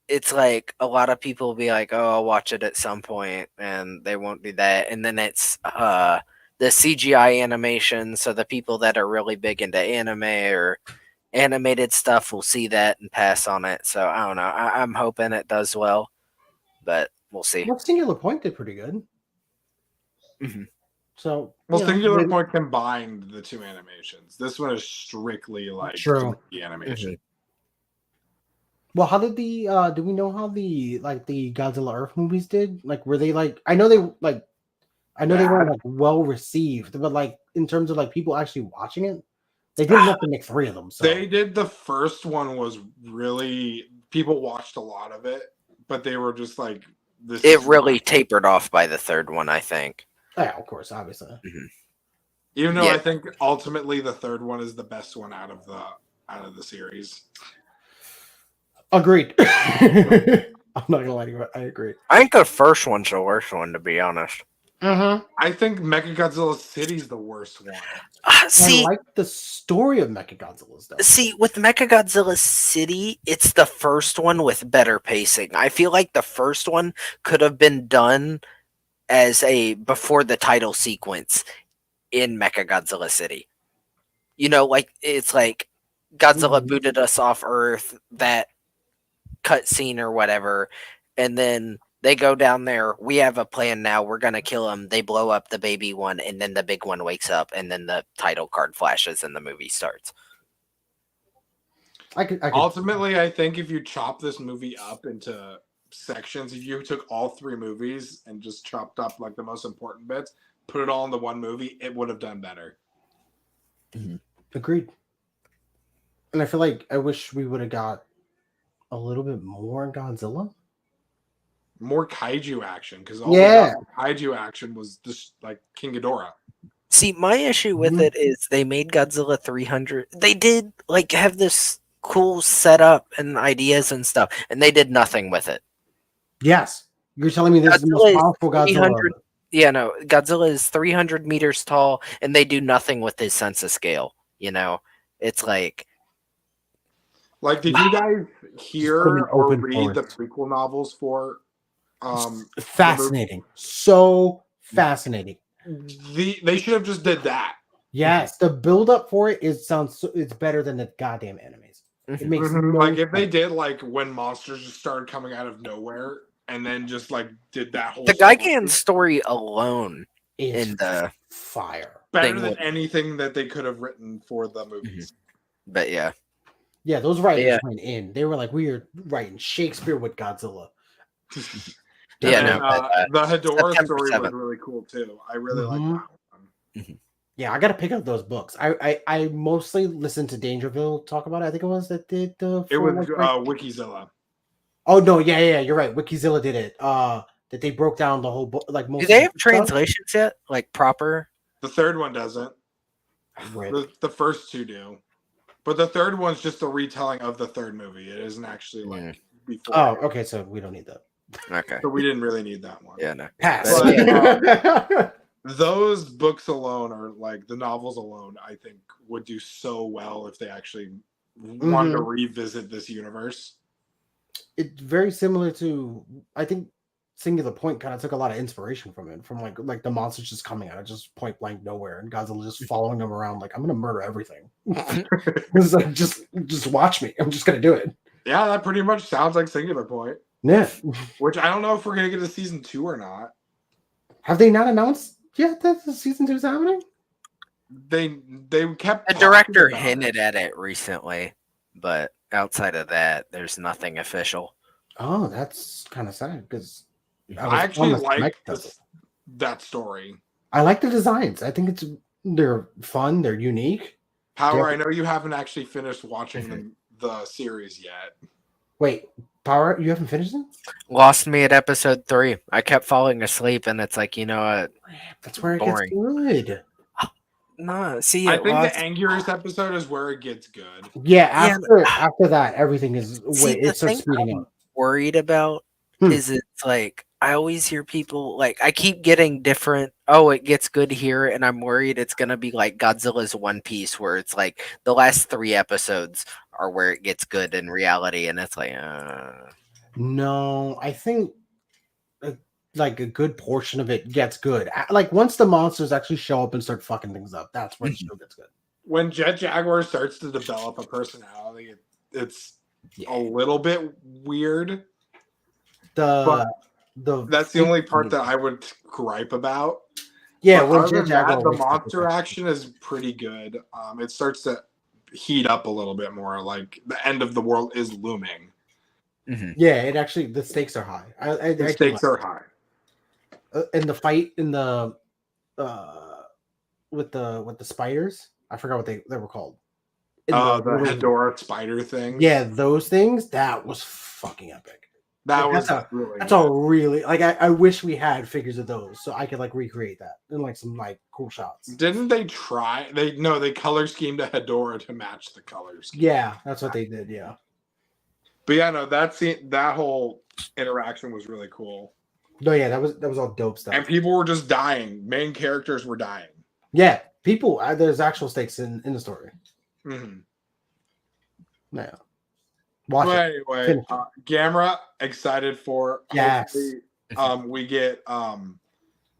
it's like a lot of people will be like, "Oh, I'll watch it at some point," and they won't do that. And then it's the CGI animation, so the people that are really big into anime or animated stuff, we'll see that and pass on it. So I don't know. I'm hoping it does well, but we'll see. Well, Singular Point did pretty good. Mm-hmm. So, well, Singular Point combined the two animations. This one is strictly like 3D animation. Mm-hmm. Well, how did the do we know how the Godzilla Earth movies did? Like, were they like? I know they weren't like well received, but like in terms of like people actually watching it, they did enough to make 3 of them. So they did. The first one was really people watched a lot of it, but they were just like this. It really tapered off by the third one, I think. Yeah, of course, obviously. Mm-hmm. Even though I think ultimately the third one is the best one out of the series. Agreed. I'm not gonna lie to you, I agree. I think the first one's the worst one, to be honest. Mm-hmm. I think Mechagodzilla City's the worst one. I like the story of Mechagodzilla's though. See, with Mechagodzilla City, it's the first one with better pacing. I feel like the first one could have been done as a before the title sequence in Mechagodzilla City. You know, like it's like Godzilla booted us off Earth, that cutscene or whatever, and then they go down there. We have a plan now. We're gonna kill him. They blow up the baby one, and then the big one wakes up, and then the title card flashes, and the movie starts. Ultimately, I think if you chop this movie up into sections, if you took all 3 movies and just chopped up like the most important bits, put it all into one movie, it would have done better. Mm-hmm. Agreed. And I feel like I wish we would have got a little bit more Godzilla. More kaiju action, because all the kaiju action was just like King Ghidorah. See, my issue with it is they made Godzilla 300. They did like have this cool setup and ideas and stuff, and they did nothing with it. Yes, you're telling me this is the most powerful Godzilla. Yeah, no, Godzilla is 300 meters tall, and they do nothing with his sense of scale. You know, it's like did you guys hear or read the prequel novels for? Fascinating, so fascinating. They should have just did that. Yes, the build up for it it's better than the goddamn animes. It makes like if they did like when monsters just started coming out of nowhere and then just like did that whole the Gigan story alone is in the fire better than anything that they could have written for the movies. But yeah, those writers went in. They were like, we are writing Shakespeare with Godzilla. The Hedorah story was really cool too. I really like that one. Yeah, I gotta pick up those books. I mostly listened to Dangerville talk about it. I think it was that did the. It was Wikizilla. Oh no, yeah, you're right. Wikizilla did it. That they broke down the whole book. Like most. Do they have translations yet? Like proper? The third one doesn't. The first 2 do, but the third one's just a retelling of the third movie. It isn't actually like before. Oh, okay, so we don't need that. Okay. So we didn't really need that one. Yeah, no. Pass. But, those books alone, or like the novels alone, I think would do so well if they actually wanted to revisit this universe. It's very similar to, I think, Singular Point kind of took a lot of inspiration from it, from like the monsters just coming out of just point blank nowhere, and Godzilla just following them around like, I'm gonna murder everything. It's like, just watch me. I'm just gonna do it. Yeah, that pretty much sounds like Singular Point. Yeah. Which I don't know if we're gonna get to season 2 or not. Have they not announced yet that the season 2 is happening? They kept the director hinted at it recently, but outside of that, there's nothing official. Oh, that's kind of sad because I actually like that story. I like the designs. I think they're fun. They're unique. Power, I know you haven't actually finished watching the series yet. Wait, Power, you haven't finished it? Lost me at episode 3. I kept falling asleep, and it's like, that's where it gets good. No, see, I think the angriest episode is where it gets good. Yeah, after that, everything is it starts speeding up. Worried about is it's like I always hear people like I keep getting different. Oh, it gets good here, and I'm worried it's gonna be like Godzilla's One Piece, where it's like the last 3 episodes are where it gets good in reality, and it's like, no, I think like a good portion of it gets good. Like once the monsters actually show up and start fucking things up, that's when the show gets good. when Jet Jaguar starts to develop a personality, it's a little bit weird. But that's the only part that I would gripe about. Yeah, but when other Jet than that, Jaguar the wakes up, monster action is pretty good. It starts to heat up a little bit more. Like the end of the world is looming. Yeah, it actually the stakes are high. The stakes are high. And the fight in the with the spiders, I forgot what they were called. The Hedorah spider things. Yeah, those things. That was fucking epic. That's a really like I wish we had figures of those so I could like recreate that in like some like cool shots. Didn't they try? They color schemed a Hedorah to match the color scheme. Yeah, that's what they did. Yeah. But yeah, no, that whole interaction was really cool. No, yeah, that was all dope stuff. And people were just dying. Main characters were dying. Yeah, people. There's actual stakes in the story. Mm-hmm. Yeah. Watch but it. Anyway, Gamera, excited for. Yes. We get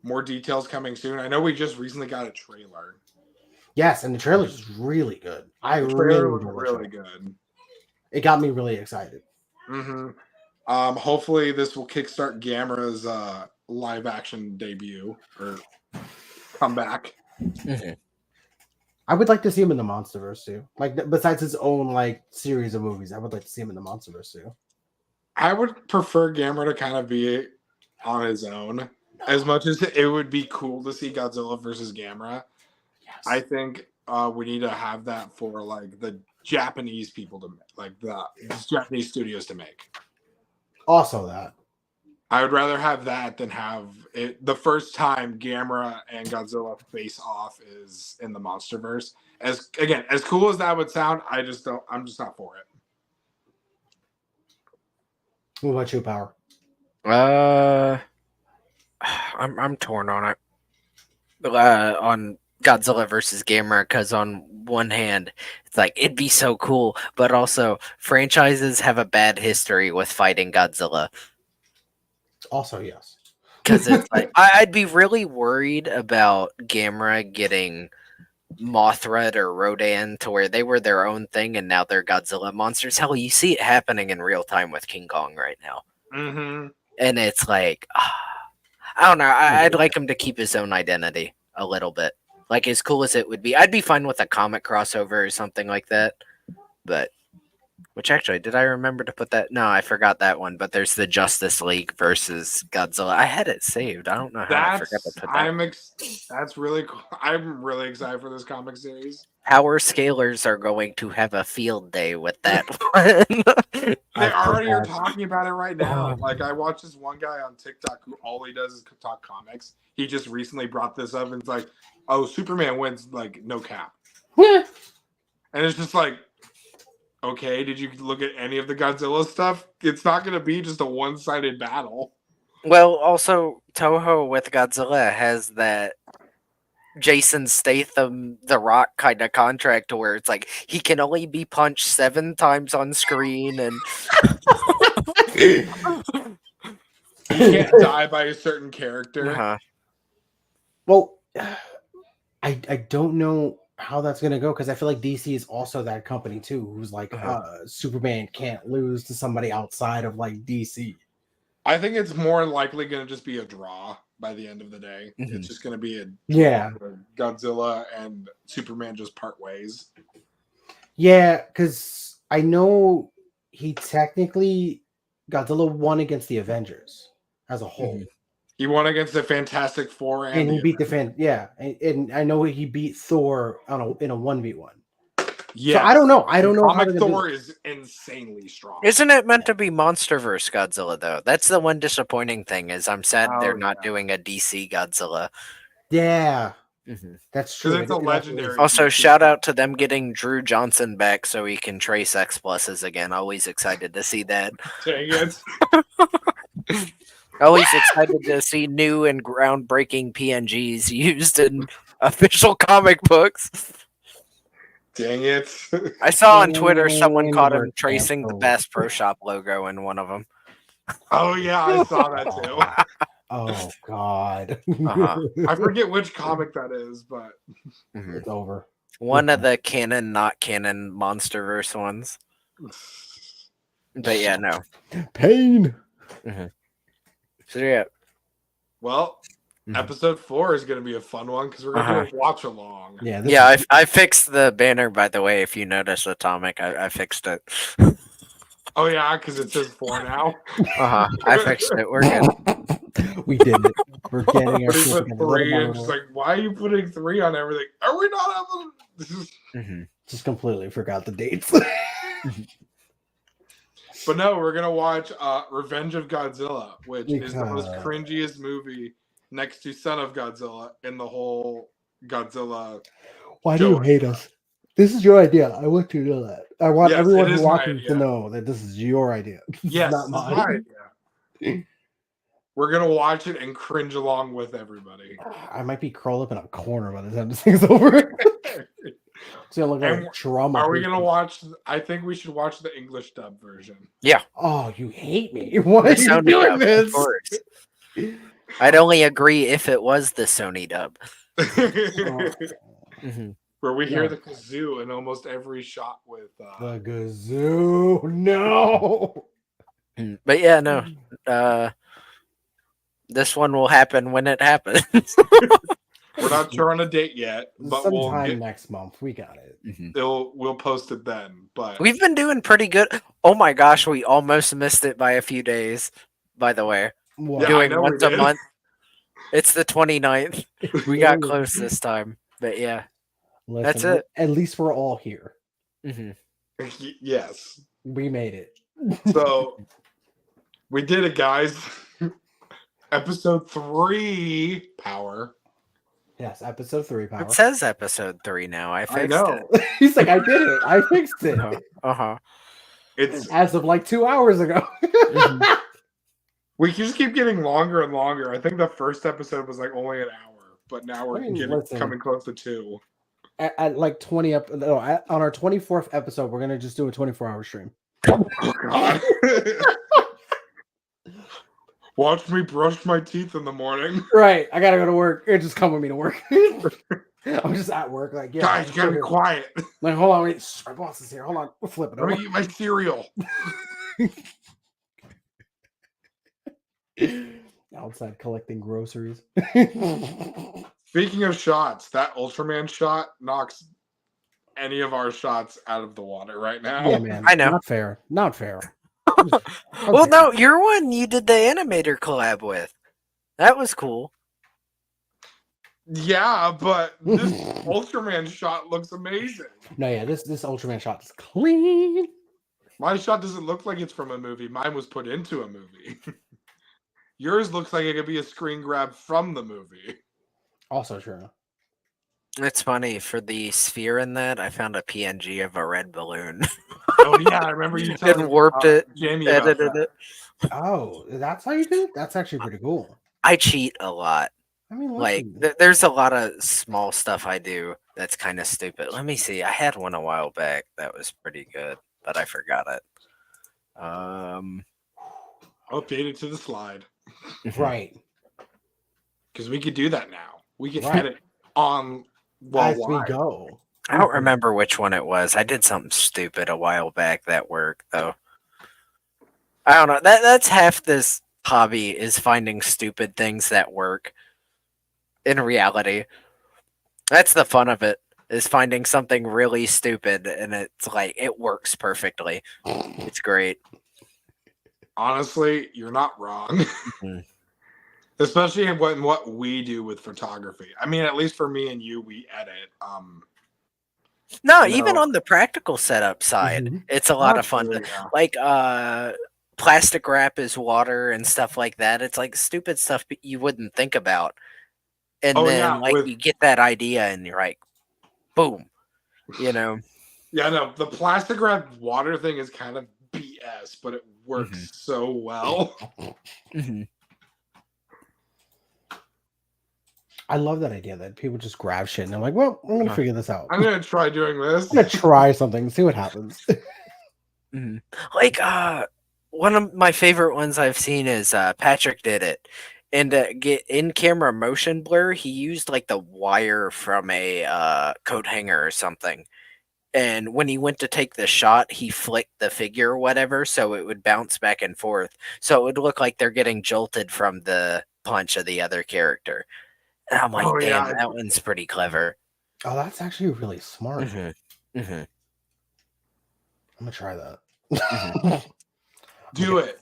more details coming soon. I know we just recently got a trailer. Yes, and the trailer is really good. The trailer was really good. It got me really excited. Mm-hmm. Hopefully this will kickstart Gamera's live action debut or comeback. Mm-hmm. I would like to see him in the MonsterVerse too. Like besides his own like series of movies, I would like to see him in the MonsterVerse too. I would prefer Gamera to kind of be on his own. As much as it would be cool to see Godzilla versus Gamera, yes. I think we need to have that for like the Japanese people to make, like the Japanese studios to make. Also, that I would rather have that than have it the first time Gamera and Godzilla face off is in the MonsterVerse. As cool as that would sound, I'm just not for it. What about you, Power? I'm torn on it. On Godzilla versus Gamera, because on one hand, it's like it'd be so cool, but also franchises have a bad history with fighting Godzilla. Also, yes. Because it's like I'd be really worried about Gamera getting Mothra or Rodan to where they were their own thing and now they're Godzilla monsters. Hell, you see it happening in real time with King Kong right now. Mm-hmm. And it's like, I don't know. I'd like him to keep his own identity a little bit. Like, as cool as it would be, I'd be fine with a comic crossover or something like that. But, which actually, did I remember to put that? No, I forgot that one. But there's the Justice League versus Godzilla. I had it saved. I don't know how I forgot to put that. That's really cool. I'm really excited for this comic series. Power scalers are going to have a field day with that one. They already are talking about it right now. Like, I watched this one guy on TikTok who all he does is talk comics. He just recently brought this up and it's like, oh, Superman wins, like, no cap. And it's just like, okay, did you look at any of the Godzilla stuff? It's not going to be just a one-sided battle. Well, also, Toho with Godzilla has that Jason Statham, The Rock kind of contract to where it's like he can only be punched 7 times on screen and he can't die by a certain character. Uh-huh. Well, I don't know how that's gonna go because I feel like DC is also that company too, who's like Superman can't lose to somebody outside of like DC. I think it's more likely going to just be a draw by the end of the day. Mm-hmm. It's just going to be a draw where Godzilla and Superman just part ways. Yeah, because I know he technically Godzilla won against the Avengers as a whole. Mm-hmm. He won against the Fantastic Four, and he beat and I know he beat Thor in a 1v1. Yeah, so I don't know. Comic Thor is insanely strong. Isn't it meant to be MonsterVerse Godzilla though? That's the one disappointing thing. Is I'm sad they're not doing a DC Godzilla. Yeah, that's true. It's a legendary. Also, DC. Shout out to them getting Drew Johnson back so he can trace X pluses again. Always excited to see that. Dang it. Always excited to see new and groundbreaking PNGs used in official comic books. Dang it. I saw on Twitter someone caught him tracing the Bass Pro Shop logo in one of them. Oh, yeah, I saw that too. Oh, God. I forget which comic that is, but it's over. One of the canon, not canon MonsterVerse ones. But yeah, no. Pain. So yeah. Well, episode 4 is going to be a fun one because we're going to do a watch along. Yeah. Yeah, I fixed the banner, by the way. If you notice Atomic, I fixed it. Oh, yeah, because it says 4 now. I fixed it. We're good. We did it. We're getting our But he shit put together. 3 and just like, why are you putting 3 on everything? Are we not able to... Just completely forgot the dates. But no, we're gonna watch Revenge of Godzilla, which is the most cringiest movie next to Son of Godzilla in the whole Godzilla. Why do you hate us? This is your idea. I want you to know that. I want everyone who's watching to know that this is your idea. Yes, not mine. idea. We're gonna watch it and cringe along with everybody. I might be curled up in a corner by the time this thing's over. It's gonna look like trauma. Are we gonna watch? I think we should watch the English dub version. Yeah. Oh, you hate me. Why are you doing this? I'd only agree if it was the Sony dub. Where we hear the kazoo in almost every shot with the kazoo. No. But yeah, no. This one will happen when it happens. We're not sure on a date yet, but sometime next month. We got it. We'll post it then. But we've been doing pretty good. Oh my gosh, we almost missed it by a few days. By the way, doing once a month. It's the 29th. We got close this time, but yeah, that's it. At least we're all here. Yes, we made it. So we did it, guys. Episode 3, Power. Yes, episode 3, Power. It says episode 3 now. I fixed it. He's like, I did it. I fixed it. It's as of like 2 hours ago. We just keep getting longer and longer. I think the first episode was like only an hour, but now we're coming close to 2. At like 20 on our 24th episode, we're gonna just do a 24-hour stream. Oh God. Watch me brush my teeth in the morning. Right. I gotta go to work. Just come with me to work. I'm just at work. Like, yeah. Guys, you gotta be quiet. Like, hold on, wait. My boss is here. Hold on. We'll flip it. Let me eat my cereal. Outside collecting groceries. Speaking of shots, that Ultraman shot knocks any of our shots out of the water right now. Yeah, man. I know. Not fair. Not fair. Well, no, your one you did the animator collab with. That was cool. Yeah, but this Ultraman shot looks amazing. No, yeah, this Ultraman shot is clean. My shot doesn't look like it's from a movie. Mine was put into a movie. Yours looks like it could be a screen grab from the movie. Also true. It's funny, for the sphere in that, I found a PNG of a red balloon. Oh yeah, I remember you telling and warped it, Jamie edited it. Oh, that's how you do it? That's actually pretty cool. I cheat a lot. I mean, like, there's a lot of small stuff I do that's kind of stupid. Let me see. I had one a while back that was pretty good, but I forgot it. Update it to the slide. Right. Because we could do that now. We could edit on as we go. I don't remember which one it was. I did something stupid a while back that worked, though. I don't know. That's half this hobby, is finding stupid things that work in reality. That's the fun of it, is finding something really stupid and it's like it works perfectly. It's great. Honestly, you're not wrong. Especially in what we do with photography. I mean, at least for me and you, we edit. Even on the practical setup side, it's a lot of fun. Like plastic wrap is water and stuff like that. It's like stupid stuff you wouldn't think about. And you get that idea and you're like, boom. You know? Yeah, no, the plastic wrap water thing is kind of BS, but it works so well. I love that idea that people just grab shit and I'm like, well, I'm going to figure this out. I'm going to try doing this. I'm going to try something, see what happens. Like, one of my favorite ones I've seen is Patrick did it. And get in-camera motion blur, he used like the wire from a coat hanger or something. And when he went to take the shot, he flicked the figure or whatever, so it would bounce back and forth. So it would look like they're getting jolted from the punch of the other character. And I'm like, Oh, damn, yeah. that one's pretty clever. Oh, that's actually really smart. Mm-hmm. Mm-hmm. I'm gonna try that. Do it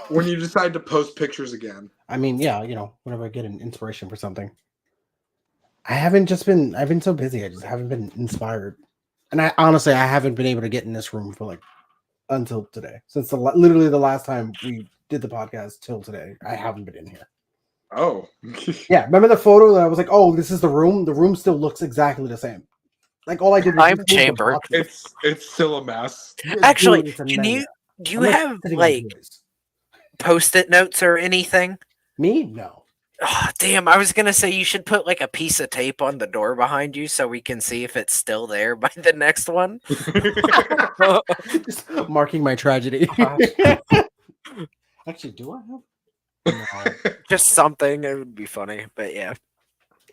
when you decide to post pictures again. I mean, yeah, whenever I get an inspiration for something. I've been so busy. I just haven't been inspired. And I haven't been able to get in this room for like until today. Since literally the last time we did the podcast till today, I haven't been in here. Oh. Yeah, remember the photo that I was like, oh, this is the room? The room still looks exactly the same. Like all I did was I'm chambered. It's still a mess. Actually, Dude, do you have like post-it notes or anything? Me? No. Oh, damn, I was gonna say you should put like a piece of tape on the door behind you so we can see if it's still there by the next one. Just marking my tragedy. Actually, do I have? No. Just something. It would be funny, but yeah.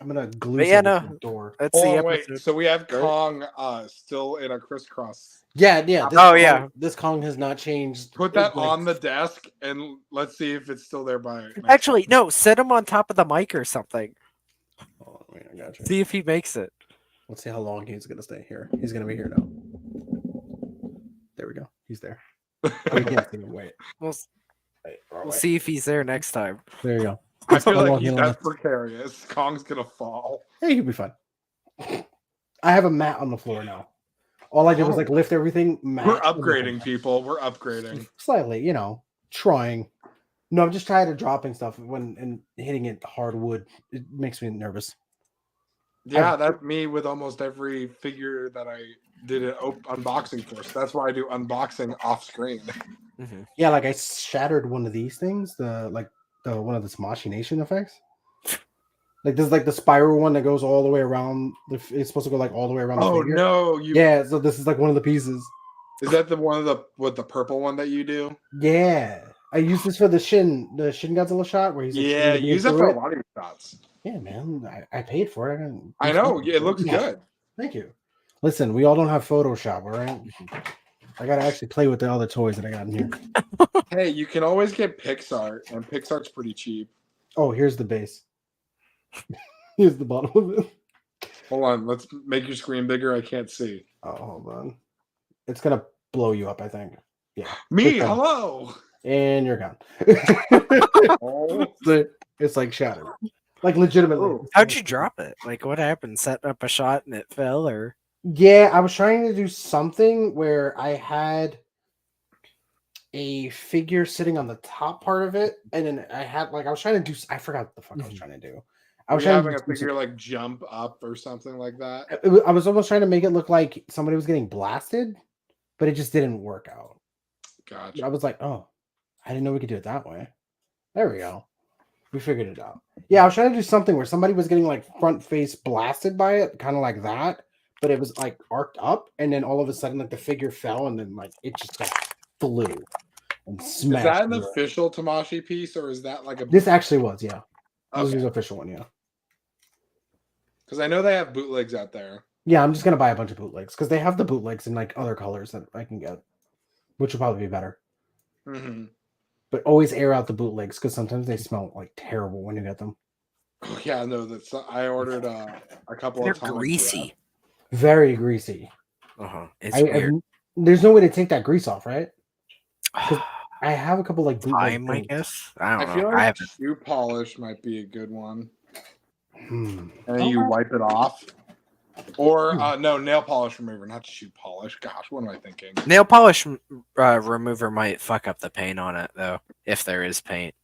I'm gonna glue to the door. That's the episode. Wait, so we have Kong still in a crisscross. Yeah. Yeah. This Kong has not changed. Put that on the desk and let's see if it's still there by. Actually, no. Set him on top of the mic or something. Oh, wait, I got you. See if he makes it. Let's see how long he's gonna stay here. He's gonna be here now. There we go. He's there. Oh, you can't see him. Wait. We'll see if he's there next time. There you go. I feel like that's precarious. Kong's gonna fall. Hey, he'll be fine. I have a mat on the floor now. All I did was like lift everything. We're upgrading, people. We're upgrading. Slightly, trying. No, I'm just tired of dropping stuff and hitting it hard wood. It makes me nervous. Yeah, that's me with almost every figure that I did an unboxing for. So that's why I do unboxing off screen. Mm-hmm. Yeah, like I shattered one of these things. The one of the Smoshi Nation effects. Like this is like the spiral one that goes all the way around. It's supposed to go like all the way around. Oh the figure. no! Yeah, so this is like one of the pieces. Is that the one with the purple one that you do? Yeah, I use this for the Shin Godzilla shot where he's like, use that for a lot of your shots. Yeah, man, I paid for it. I know. Yeah, it looks good. Thank you. Listen, we all don't have Photoshop, all right? I gotta actually play with the other toys that I got in here. Hey, you can always get Pixar, and Pixar's pretty cheap. Oh, here's the base. Here's the bottom of it. Hold on, let's make your screen bigger. I can't see. Oh, hold on. It's gonna blow you up, I think. Yeah. Me, hello. And you're gone. Oh. It's like shattered. Like legitimately. Oh. How'd you drop it? Like what happened? Setting up a shot and it fell, or? Yeah, I was trying to do something where I had a figure sitting on the top part of it, and then I was trying to do. I forgot what the fuck I was trying to do. I was trying having a figure like jump up or something like that. I was almost trying to make it look like somebody was getting blasted, but it just didn't work out. Gotcha. I was like, oh, I didn't know we could do it that way. There we go. We figured it out. Yeah, I was trying to do something where somebody was getting like front face blasted by it, kind of like that, but it was like arced up, and then all of a sudden, like the figure fell, and then like it just like flew and smashed. Is that an official Tamashii piece, or is that like a? This actually was, yeah. Okay. This is an official one, yeah. Because I know they have bootlegs out there. Yeah, I'm just gonna buy a bunch of bootlegs because they have the bootlegs in like other colors that I can get, which will probably be better. Mm-hmm. But always air out the bootlegs because sometimes they smell like terrible when you get them. Oh, yeah, no, that's. I ordered a couple They're of times. greasy. Very greasy. It's weird. There's no way to take that grease off, right? I have a couple like time, I guess. I don't know. Feel like shoe polish might be a good one. And then you wipe it off. Or no, nail polish remover, not shoe polish. Gosh, what am I thinking? Nail polish remover might fuck up the paint on it though, if there is paint.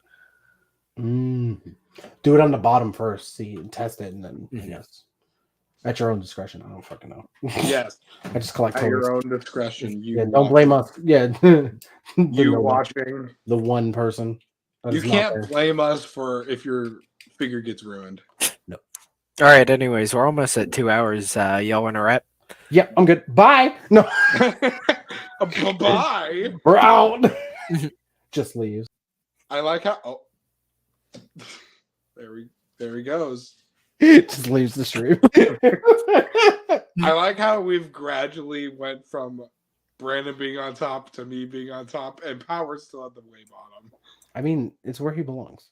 Do it on the bottom first, test it, and then yes. At your own discretion. I don't fucking know. Yes. I just collect at your own discretion. You don't blame us. Yeah. You watching. The one person. You can't blame us for if your figure gets ruined. No. All right, anyways, we're almost at 2 hours. Y'all want to wrap? Yep, I'm good. Bye. No. Bye. We're out. Just leaves. I like how There he goes. Just leaves the stream. I like how we've gradually went from Brandon being on top to me being on top, and Power's still at the way bottom. I mean, it's where he belongs.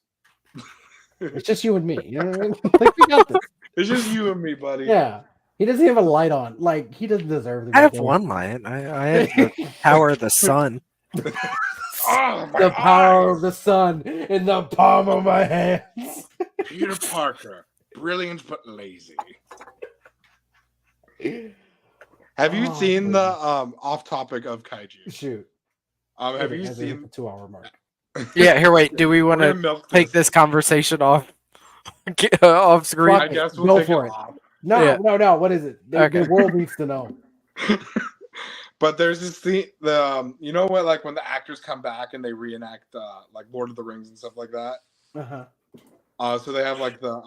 It's just you and me. You know what I mean? Like, we got this. It's just you and me, buddy. Yeah. He doesn't have a light on. Like, he doesn't deserve to be I have there. one light. I have the power of the sun. Oh, my The power eyes. of the sun in the palm of my hands. Peter Parker, brilliant but lazy. Have you Oh, seen man. the off topic of Kaiju? Shoot. Have you As in seen the 2-hour mark? Yeah, here, wait. Do we want We're to gonna milk take this conversation off off screen? I guess we'll Go take for it it. off. No, Yeah. no. What is it? Okay. The world needs to know. But there's this thing, you know what, like when the actors come back and they reenact like Lord of the Rings and stuff like that. Uh-huh. So they have like the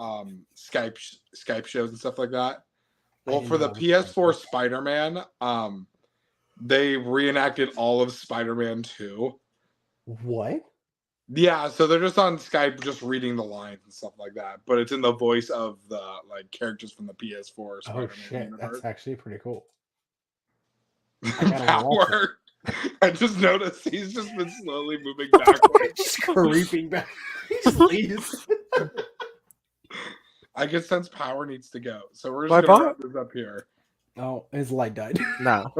Skype shows and stuff like that. Well, didn't for the know that was PS4 Spider-Man, they reenacted all of Spider-Man 2. What? Yeah, so they're just on Skype, just reading the lines and stuff like that. But it's in the voice of the like characters from the PS4 Oh Spider-Man shit, universe. that's actually pretty cool. gotta watch Power. I just noticed he's just been slowly moving backwards. Just creeping back. Please. I guess since Power needs to go, so we're Bye just gonna bye. wrap this up here. Oh, his light died. No.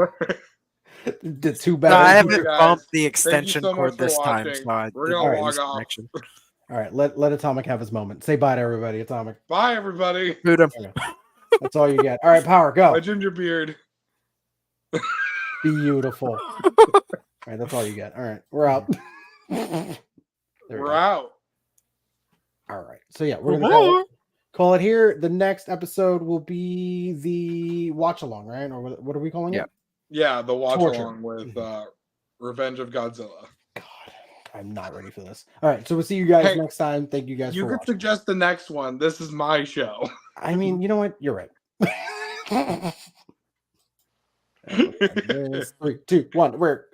The too No, bad. I Thank haven't you, guys. bumped the Thank you extension so much cord for this time, watching. so I We're didn't gonna lose log the off. connection. All right, let Atomic have his moment. Say bye to everybody, Atomic. Bye, everybody. Boot 'em. That's all you get. All right, Power, go. My ginger beard. Beautiful. All right, that's all you get. All right, we're out. There we We're go. out. All right. So yeah, we're gonna call it here. The next episode will be the watch along, right? Or what are we calling Yeah. it? Yeah, the watch Torture. along with Revenge of Godzilla. God, I'm not ready for this. All right, so we'll see you guys Hey, next time. Thank you guys You for could watching. suggest the next one. This is my show. I mean, you know what? You're right. 3, 2, 1. We're